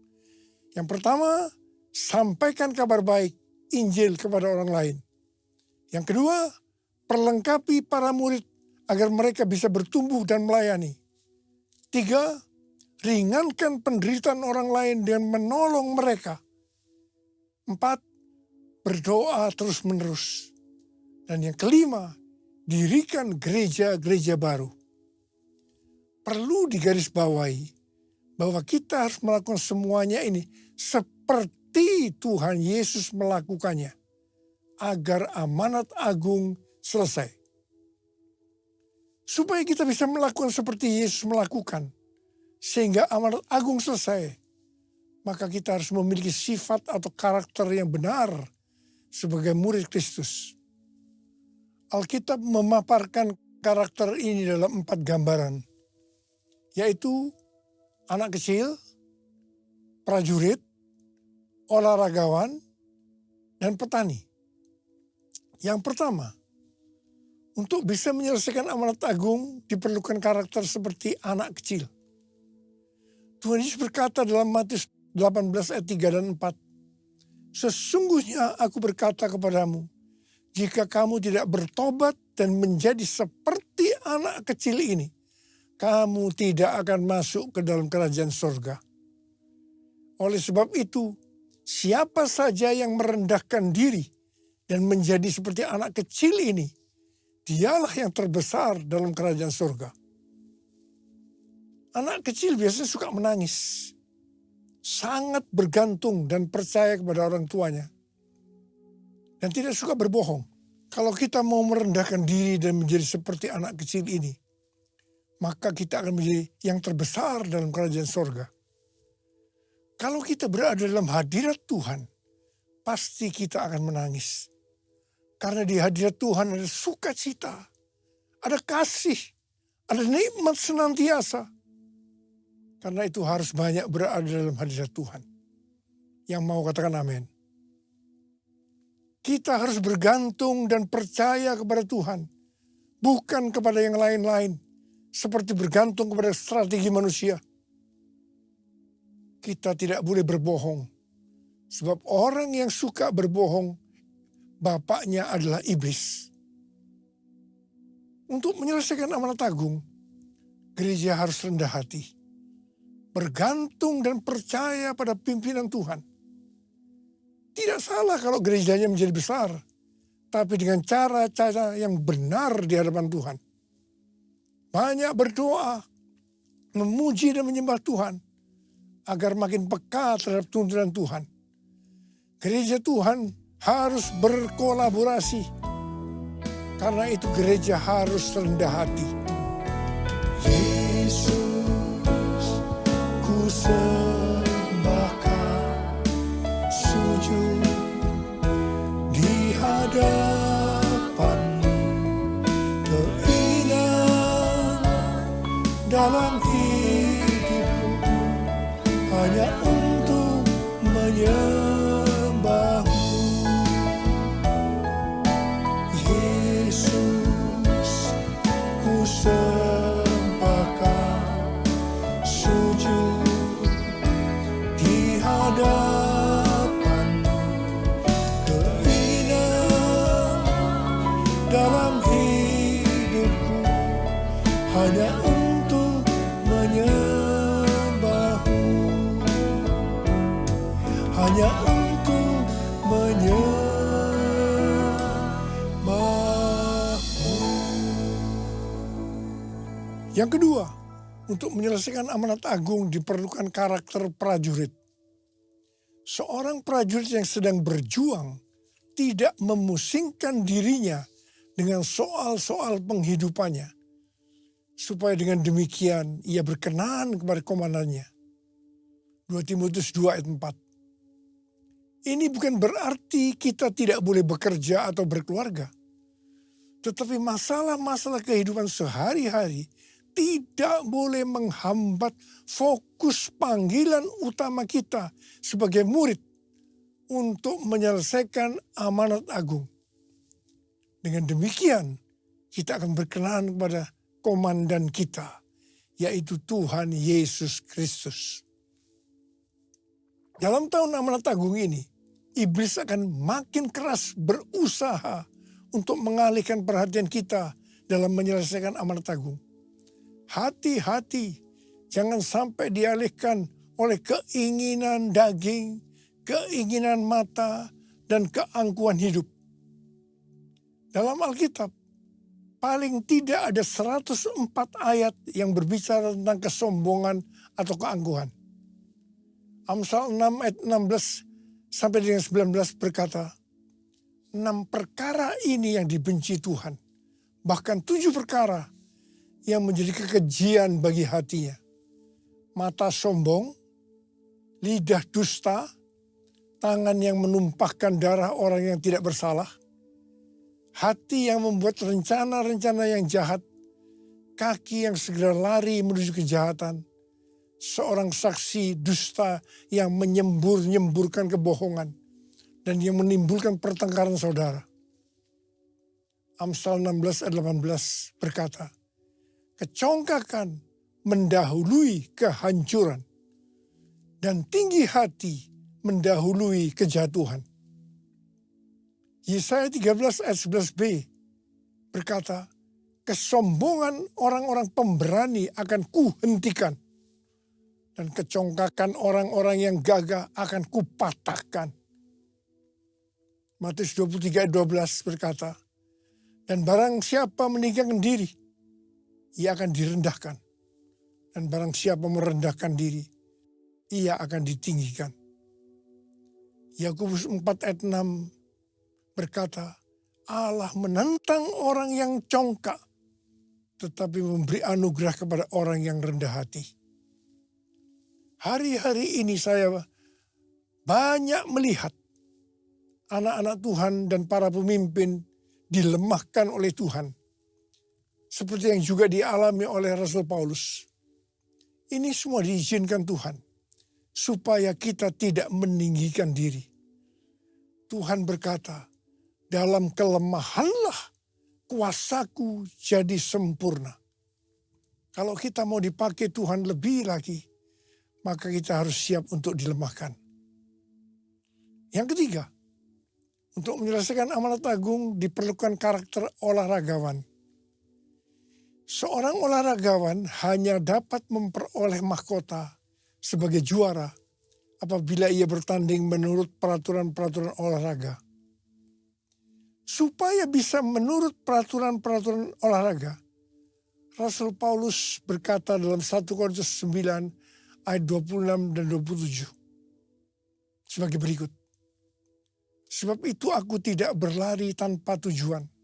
Yang pertama, sampaikan kabar baik, Injil kepada orang lain. Yang kedua, perlengkapi para murid agar mereka bisa bertumbuh dan melayani. 3, ringankan penderitaan orang lain dengan menolong mereka. 4, berdoa terus-menerus. Dan yang kelima, dirikan gereja-gereja baru. Perlu digarisbawahi bahwa kita harus melakukan semuanya ini seperti Tuhan Yesus melakukannya agar amanat agung selesai. Supaya kita bisa melakukan seperti Yesus melakukan sehingga amanat agung selesai, maka kita harus memiliki sifat atau karakter yang benar sebagai murid Kristus. Alkitab memaparkan karakter ini dalam 4 gambaran, yaitu anak kecil, prajurit, olahragawan, dan petani. Yang pertama, untuk bisa menyelesaikan amanat agung diperlukan karakter seperti anak kecil. Tuhan Yesus berkata dalam Matius 18 ayat 3 dan 4, "Sesungguhnya aku berkata kepadamu, jika kamu tidak bertobat dan menjadi seperti anak kecil ini, kamu tidak akan masuk ke dalam kerajaan surga. Oleh sebab itu, siapa saja yang merendahkan diri dan menjadi seperti anak kecil ini, dialah yang terbesar dalam kerajaan surga." Anak kecil biasanya suka menangis, sangat bergantung dan percaya kepada orang tuanya, dan tidak suka berbohong. Kalau kita mau merendahkan diri dan menjadi seperti anak kecil ini, maka kita akan menjadi yang terbesar dalam kerajaan surga. Kalau kita berada dalam hadirat Tuhan, pasti kita akan menangis. Karena di hadirat Tuhan ada sukacita, ada kasih, ada nikmat senantiasa. Karena itu harus banyak berada dalam hadirat Tuhan. Yang mau katakan amin. Kita harus bergantung dan percaya kepada Tuhan, bukan kepada yang lain-lain, seperti bergantung kepada strategi manusia. Kita tidak boleh berbohong, sebab orang yang suka berbohong, bapaknya adalah iblis. Untuk menyelesaikan amanat agung, gereja harus rendah hati, bergantung dan percaya pada pimpinan Tuhan. Tidak salah kalau gerejanya menjadi besar, tapi dengan cara-cara yang benar di hadapan Tuhan. Banyak berdoa, memuji dan menyembah Tuhan, agar makin peka terhadap tuntunan Tuhan. Gereja Tuhan harus berkolaborasi, karena itu gereja harus rendah hati. Yesus, ku hadapanmu, keinginan dalam hidupku hanya untuk menyembahmu. Yesus, ku sembahkan sujud di hadapanmu, keinginan dalam hidupku hanya untuk menyembahmu, hanya untuk menyembahmu. Yang kedua, untuk menyelesaikan amanat agung diperlukan karakter prajurit. Seorang prajurit yang sedang berjuang tidak memusingkan dirinya dengan soal-soal penghidupannya, supaya dengan demikian ia berkenan kepada komandannya. 2 Timotius 2 ayat 4. Ini bukan berarti kita tidak boleh bekerja atau berkeluarga. Tetapi masalah-masalah kehidupan sehari-hari tidak boleh menghambat fokus panggilan utama kita sebagai murid untuk menyelesaikan amanat agung. Dengan demikian, kita akan berkenan kepada komandan kita, yaitu Tuhan Yesus Kristus. Dalam tahun amanat agung ini, iblis akan makin keras berusaha untuk mengalihkan perhatian kita dalam menyelesaikan amanat agung. Hati-hati, jangan sampai dialihkan oleh keinginan daging, keinginan mata, dan keangkuhan hidup. Dalam Alkitab, paling tidak ada 104 ayat yang berbicara tentang kesombongan atau keangkuhan. Amsal 6 ayat 16 sampai dengan 19 berkata, 6 perkara ini yang dibenci Tuhan, bahkan 7 perkara yang menjadi kekejian bagi hatinya. Mata sombong, lidah dusta, tangan yang menumpahkan darah orang yang tidak bersalah, hati yang membuat rencana-rencana yang jahat, kaki yang segera lari menuju kejahatan, seorang saksi dusta yang menyembur-nyemburkan kebohongan, dan yang menimbulkan pertengkaran saudara. Amsal 16 ayat 18 berkata, kecongkakan mendahului kehancuran, dan tinggi hati mendahului kejatuhan. Yesaya 13 ayat 11b berkata, kesombongan orang-orang pemberani akan kuhentikan, dan kecongkakan orang-orang yang gagah akan kupatahkan. Matius 23 ayat 12 berkata, dan barang siapa meninggikan diri, ia akan direndahkan. Dan barang siapa merendahkan diri, ia akan ditinggikan. Yakobus 4 ayat 6 berkata, Allah menentang orang yang congkak, tetapi memberi anugerah kepada orang yang rendah hati. Hari-hari ini saya banyak melihat anak-anak Tuhan dan para pemimpin dilemahkan oleh Tuhan. Seperti yang juga dialami oleh Rasul Paulus. Ini semua diizinkan Tuhan, supaya kita tidak meninggikan diri. Tuhan berkata, dalam kelemahanlah kuasaku jadi sempurna. Kalau kita mau dipakai Tuhan lebih lagi, maka kita harus siap untuk dilemahkan. Yang ketiga, untuk menyelesaikan amanat agung diperlukan karakter olahragawan. Seorang olahragawan hanya dapat memperoleh mahkota sebagai juara apabila ia bertanding menurut peraturan-peraturan olahraga. Supaya bisa menurut peraturan-peraturan olahraga, Rasul Paulus berkata dalam 1 Korintus 9 ayat 26 dan 27 sebagai berikut. Sebab itu aku tidak berlari tanpa tujuan.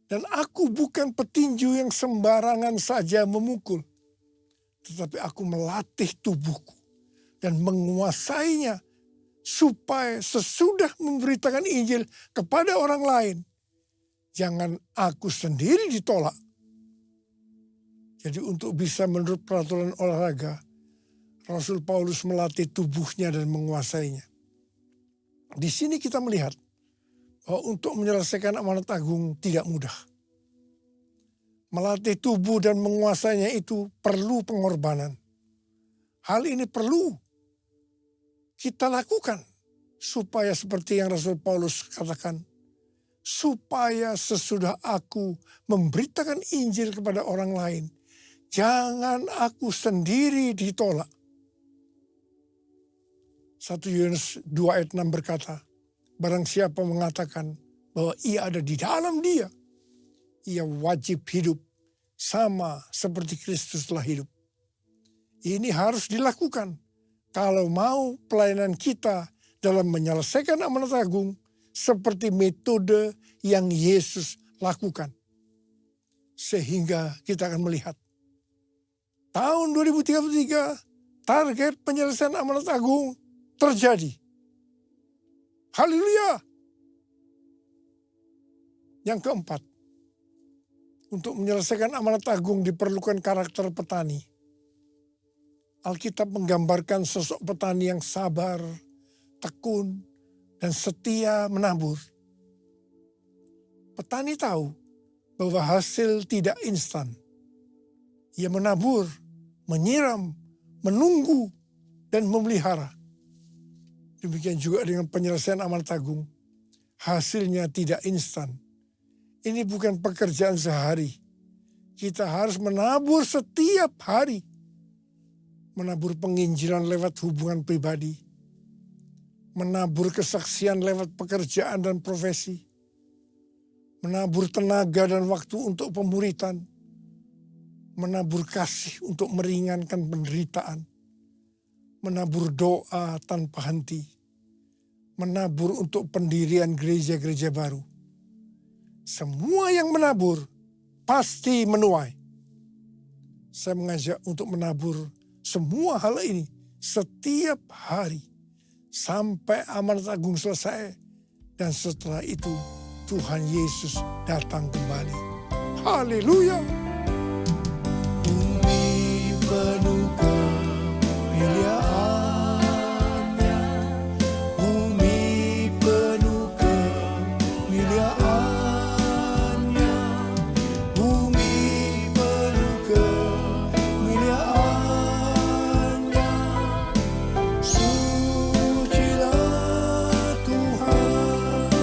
Dan aku bukan petinju yang sembarangan saja memukul. Tetapi aku melatih tubuhku dan menguasainya supaya sesudah memberitakan Injil kepada orang lain, jangan aku sendiri ditolak. Jadi untuk bisa menurut peraturan olahraga, Rasul Paulus melatih tubuhnya dan menguasainya. Di sini kita melihat bahwa untuk menyelesaikan amanat agung tidak mudah. Melatih tubuh dan menguasainya itu perlu pengorbanan. Hal ini perlu kita lakukan supaya seperti yang Rasul Paulus katakan, supaya sesudah aku memberitakan Injil kepada orang lain, jangan aku sendiri ditolak. 1 Yohanes 2 ayat 6 berkata, barang siapa mengatakan bahwa ia ada di dalam dia, ia wajib hidup sama seperti Kristus telah hidup. Ini harus dilakukan kalau mau pelayanan kita dalam menyelesaikan amanat agung seperti metode yang Yesus lakukan. Sehingga kita akan melihat tahun 2033 target penyelesaian amanat agung terjadi. Haleluya. Yang keempat, untuk menyelesaikan amanat agung diperlukan karakter petani. Alkitab menggambarkan sosok petani yang sabar, tekun, dan setia menabur. Petani tahu bahwa hasil tidak instan. Ia menabur, menyiram, menunggu, dan memelihara. Demikian juga dengan penyelesaian amanat agung. Hasilnya tidak instan. Ini bukan pekerjaan sehari. Kita harus menabur setiap hari. Menabur penginjilan lewat hubungan pribadi. Menabur kesaksian lewat pekerjaan dan profesi. Menabur tenaga dan waktu untuk pemuritan. Menabur kasih untuk meringankan penderitaan. Menabur doa tanpa henti. Menabur untuk pendirian gereja-gereja baru. Semua yang menabur pasti menuai. Saya mengajak untuk menabur semua hal ini setiap hari sampai amanat agung selesai, dan setelah itu Tuhan Yesus datang kembali. Haleluya. Bumi penuh kemuliaan-Nya, bumi penuh kemuliaan-Nya, bumi penuh kemuliaan-Nya. Sucilah Tuhan,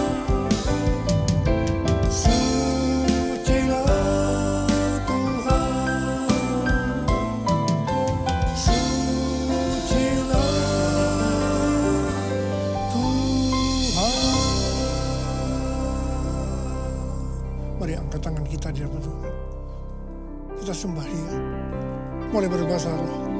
sucilah Tuhan, sucilah Tuhan. Mari angkat tangan kita di hadapan Tuhan. Kita sembah Dia. Mulai berbahasa roh.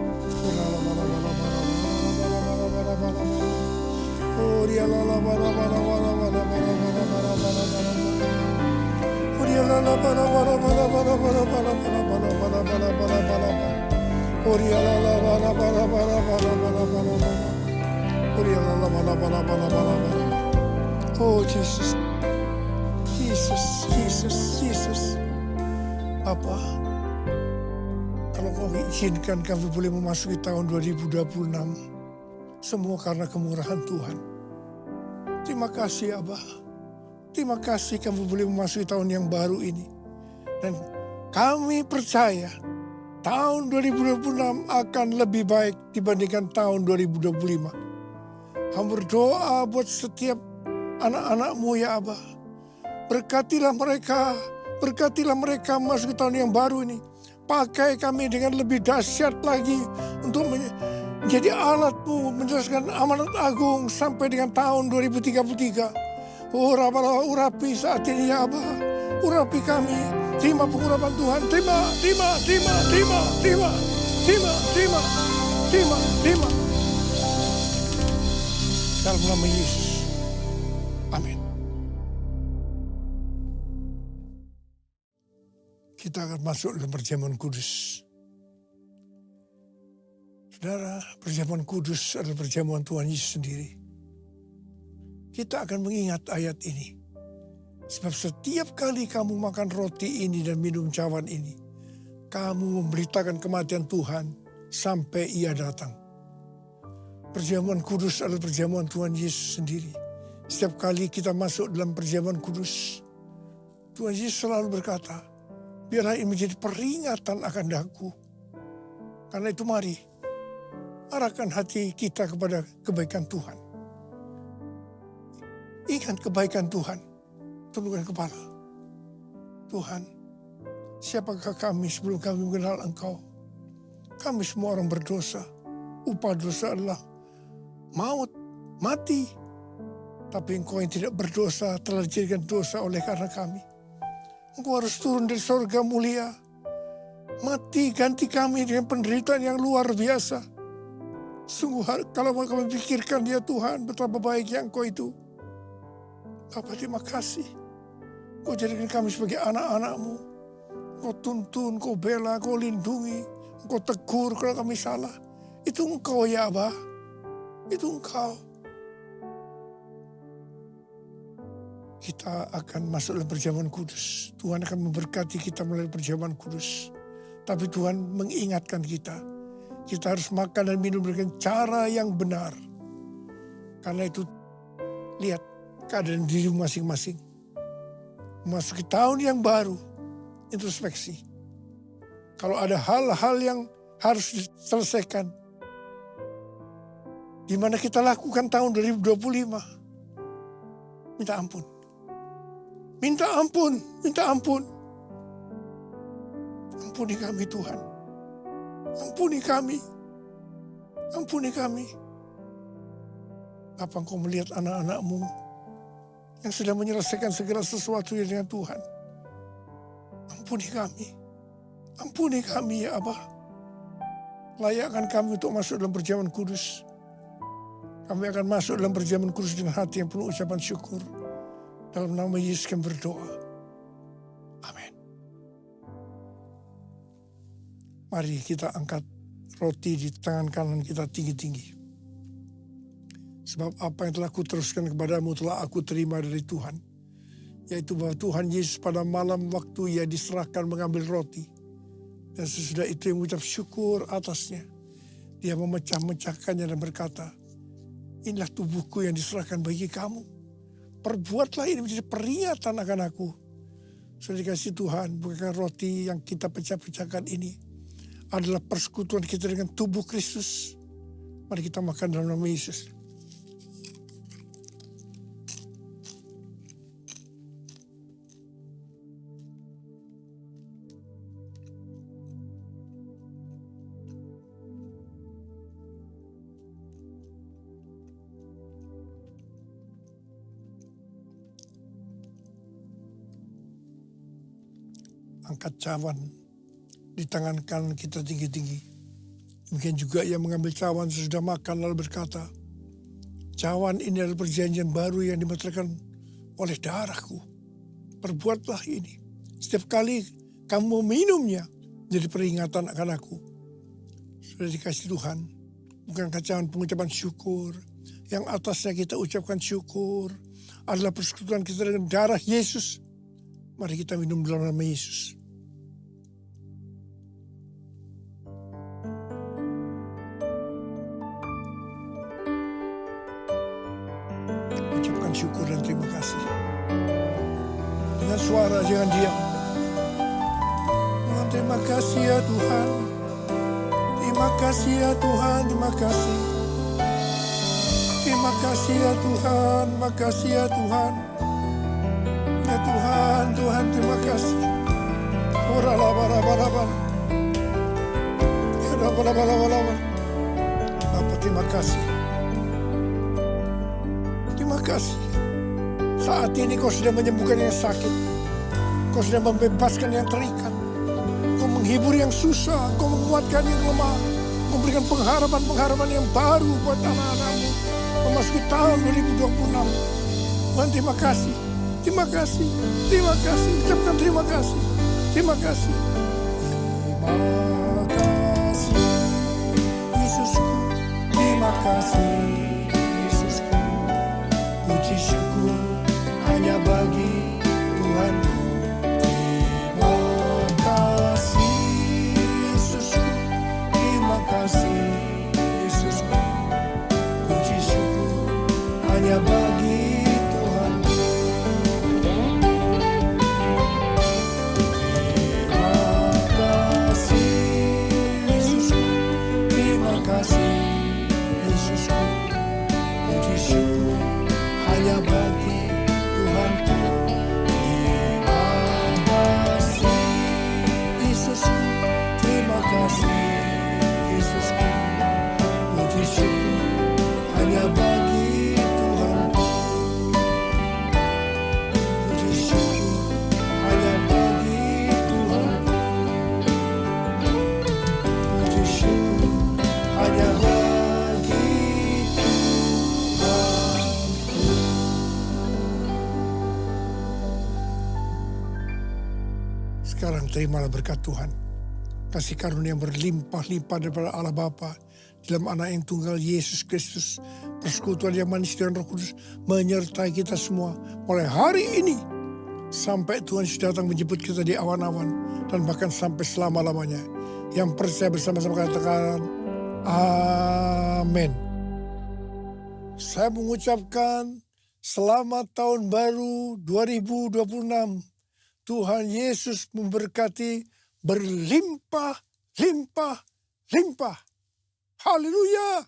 Oh Jesus, Jesus, Jesus, Jesus. Bapa, kalau Kau izinkan kami boleh memasuki tahun 2026, semua karena kemurahan Tuhan. Terima kasih Abah. Terima kasih kami boleh memasuki tahun yang baru ini. Dan kami percaya tahun 2026 akan lebih baik dibandingkan tahun 2025. Kami berdoa buat setiap anak-anak-Mu ya Abah. Berkatilah mereka masuk ke tahun yang baru ini. Pakai kami dengan lebih dahsyat lagi untuk menjadi alat-Mu menjelaskan amanat agung sampai dengan tahun 2033. Oh Rabbah, urapi saat ini ya Abah. Urapi kami. Terima pengurapan Tuhan. Terima. Dalam nama Yesus. Amin. Kita akan masuk dalam perjamuan kudus. Saudara, perjamuan kudus adalah perjamuan Tuhan Yesus sendiri. kita akan mengingat ayat ini. Sebab setiap kali kamu makan roti ini dan minum cawan ini, kamu memberitakan kematian Tuhan sampai Ia datang. Perjamuan kudus adalah perjamuan Tuhan Yesus sendiri. Setiap kali kita masuk dalam perjamuan kudus, Tuhan Yesus selalu berkata, biarlah ini menjadi peringatan akan daku. Karena itu mari, arahkan hati kita kepada kebaikan Tuhan. Ingat kebaikan Tuhan. Tundukkan kepala. Tuhan, siapakah kami sebelum kami mengenal Engkau? Kami semua orang berdosa. Upah dosa adalah maut, mati. Tapi Engkau yang tidak berdosa telah dijadikan dosa oleh karena kami. Engkau harus turun dari surga mulia. Mati ganti kami dengan penderitaan yang luar biasa. Sungguh kalau kami pikirkan ya Tuhan, betapa baiknya Engkau itu. Bapa, terima kasih. Kau jadikan kami sebagai anak-anak-Mu. Kau tuntun, Kau bela, Kau lindungi. Kau tegur kalau kami salah. Itu Engkau ya Abah. Itu Engkau. Kita akan masuk dalam perjamuan kudus. Tuhan akan memberkati kita melalui perjamuan kudus. Tapi Tuhan mengingatkan kita. Kita harus makan dan minum dengan cara yang benar. Karena itu, lihat keadaan dirimu masing-masing. Memasuki tahun yang baru, introspeksi. Kalau ada hal-hal yang harus diselesaikan, di mana kita lakukan tahun 2025, minta ampun. Minta ampun, minta ampun. Ampuni kami Tuhan. Ampuni kami. Ampuni kami. Apa Engkau melihat anak-anak-Mu yang sedang menyelesaikan segala sesuatu dengan Tuhan? Ampuni kami. Ampuni kami ya Abah. Layakkan kami untuk masuk dalam perjamuan kudus. Kami akan masuk dalam perjamuan kudus dengan hati yang penuh ucapan syukur. Dalam nama Yesus kami berdoa. Amin. Mari kita angkat roti di tangan kanan kita tinggi-tinggi. Sebab apa yang telah kuteruskan kepadamu telah aku terima dari Tuhan. Yaitu bahwa Tuhan Yesus pada malam waktu Ia diserahkan mengambil roti. Dan sesudah itu Ia mengucap syukur atasnya. Dia memecah-mecahkannya dan berkata, inilah tubuhku yang diserahkan bagi kamu. Perbuatlah ini menjadi peringatan akan aku. Sudah dikasih Tuhan, bukan roti yang kita pecah-pecahkan ini adalah persekutuan kita dengan tubuh Kristus. Mari kita makan dalam nama Yesus. Angkat cawan di tangan kanan kita tinggi-tinggi. Demikian juga Ia mengambil cawan sesudah makan lalu berkata, cawan ini adalah perjanjian baru yang dimeteraikan oleh darahku. Perbuatlah ini. Setiap kali kamu meminumnya, jadi peringatan akan aku. Sudah dikasih Tuhan, bukan cawan pengucapan syukur. Yang atasnya kita ucapkan syukur adalah persekutuan kita dengan darah Yesus. Mari kita minum dalam nama Yesus. Ucapkan syukur dan terima kasih. Dengan suara jangan diam. Tuhan, terima kasih ya Tuhan. Terima kasih ya Tuhan, terima kasih. Terima kasih ya Tuhan, makasih ya Tuhan. Ya Tuhan, Tuhan terima kasih. Bapa terima kasih. Terima kasih. Saat ini Kau sudah menyembuhkan yang sakit. Kau sudah membebaskan yang terikat. Kau menghibur yang susah. Kau menguatkan yang lemah. Memberikan pengharapan-pengharapan yang baru buat anak-anak-Mu memasuki tahun 2026. Tuhan terima kasih. Terima kasih, terima kasih, ucapkan terima kasih, terima kasih. Terima kasih, Yesusku, terima kasih, Yesusku. Puji Yesusku, terima kasih Yesusku. Puji syukur hanya bagi Tuhan. Puji syukur hanya bagi Tuhan. Puji syukur hanya bagi Tuhan. Sekarang terimalah berkat Tuhan. Kasih karunia yang berlimpah-limpah daripada Allah Bapa dalam anak yang tunggal Yesus Kristus. Persekutuan yang manis dan Roh Kudus menyertai kita semua mulai hari ini sampai Tuhan Yesus datang menjemput kita di awan-awan dan bahkan sampai selama-lamanya. Yang percaya bersama-sama katakan amin. Saya mengucapkan selamat tahun baru 2026. Tuhan Yesus memberkati berlimpah, limpah, limpah. Haleluya.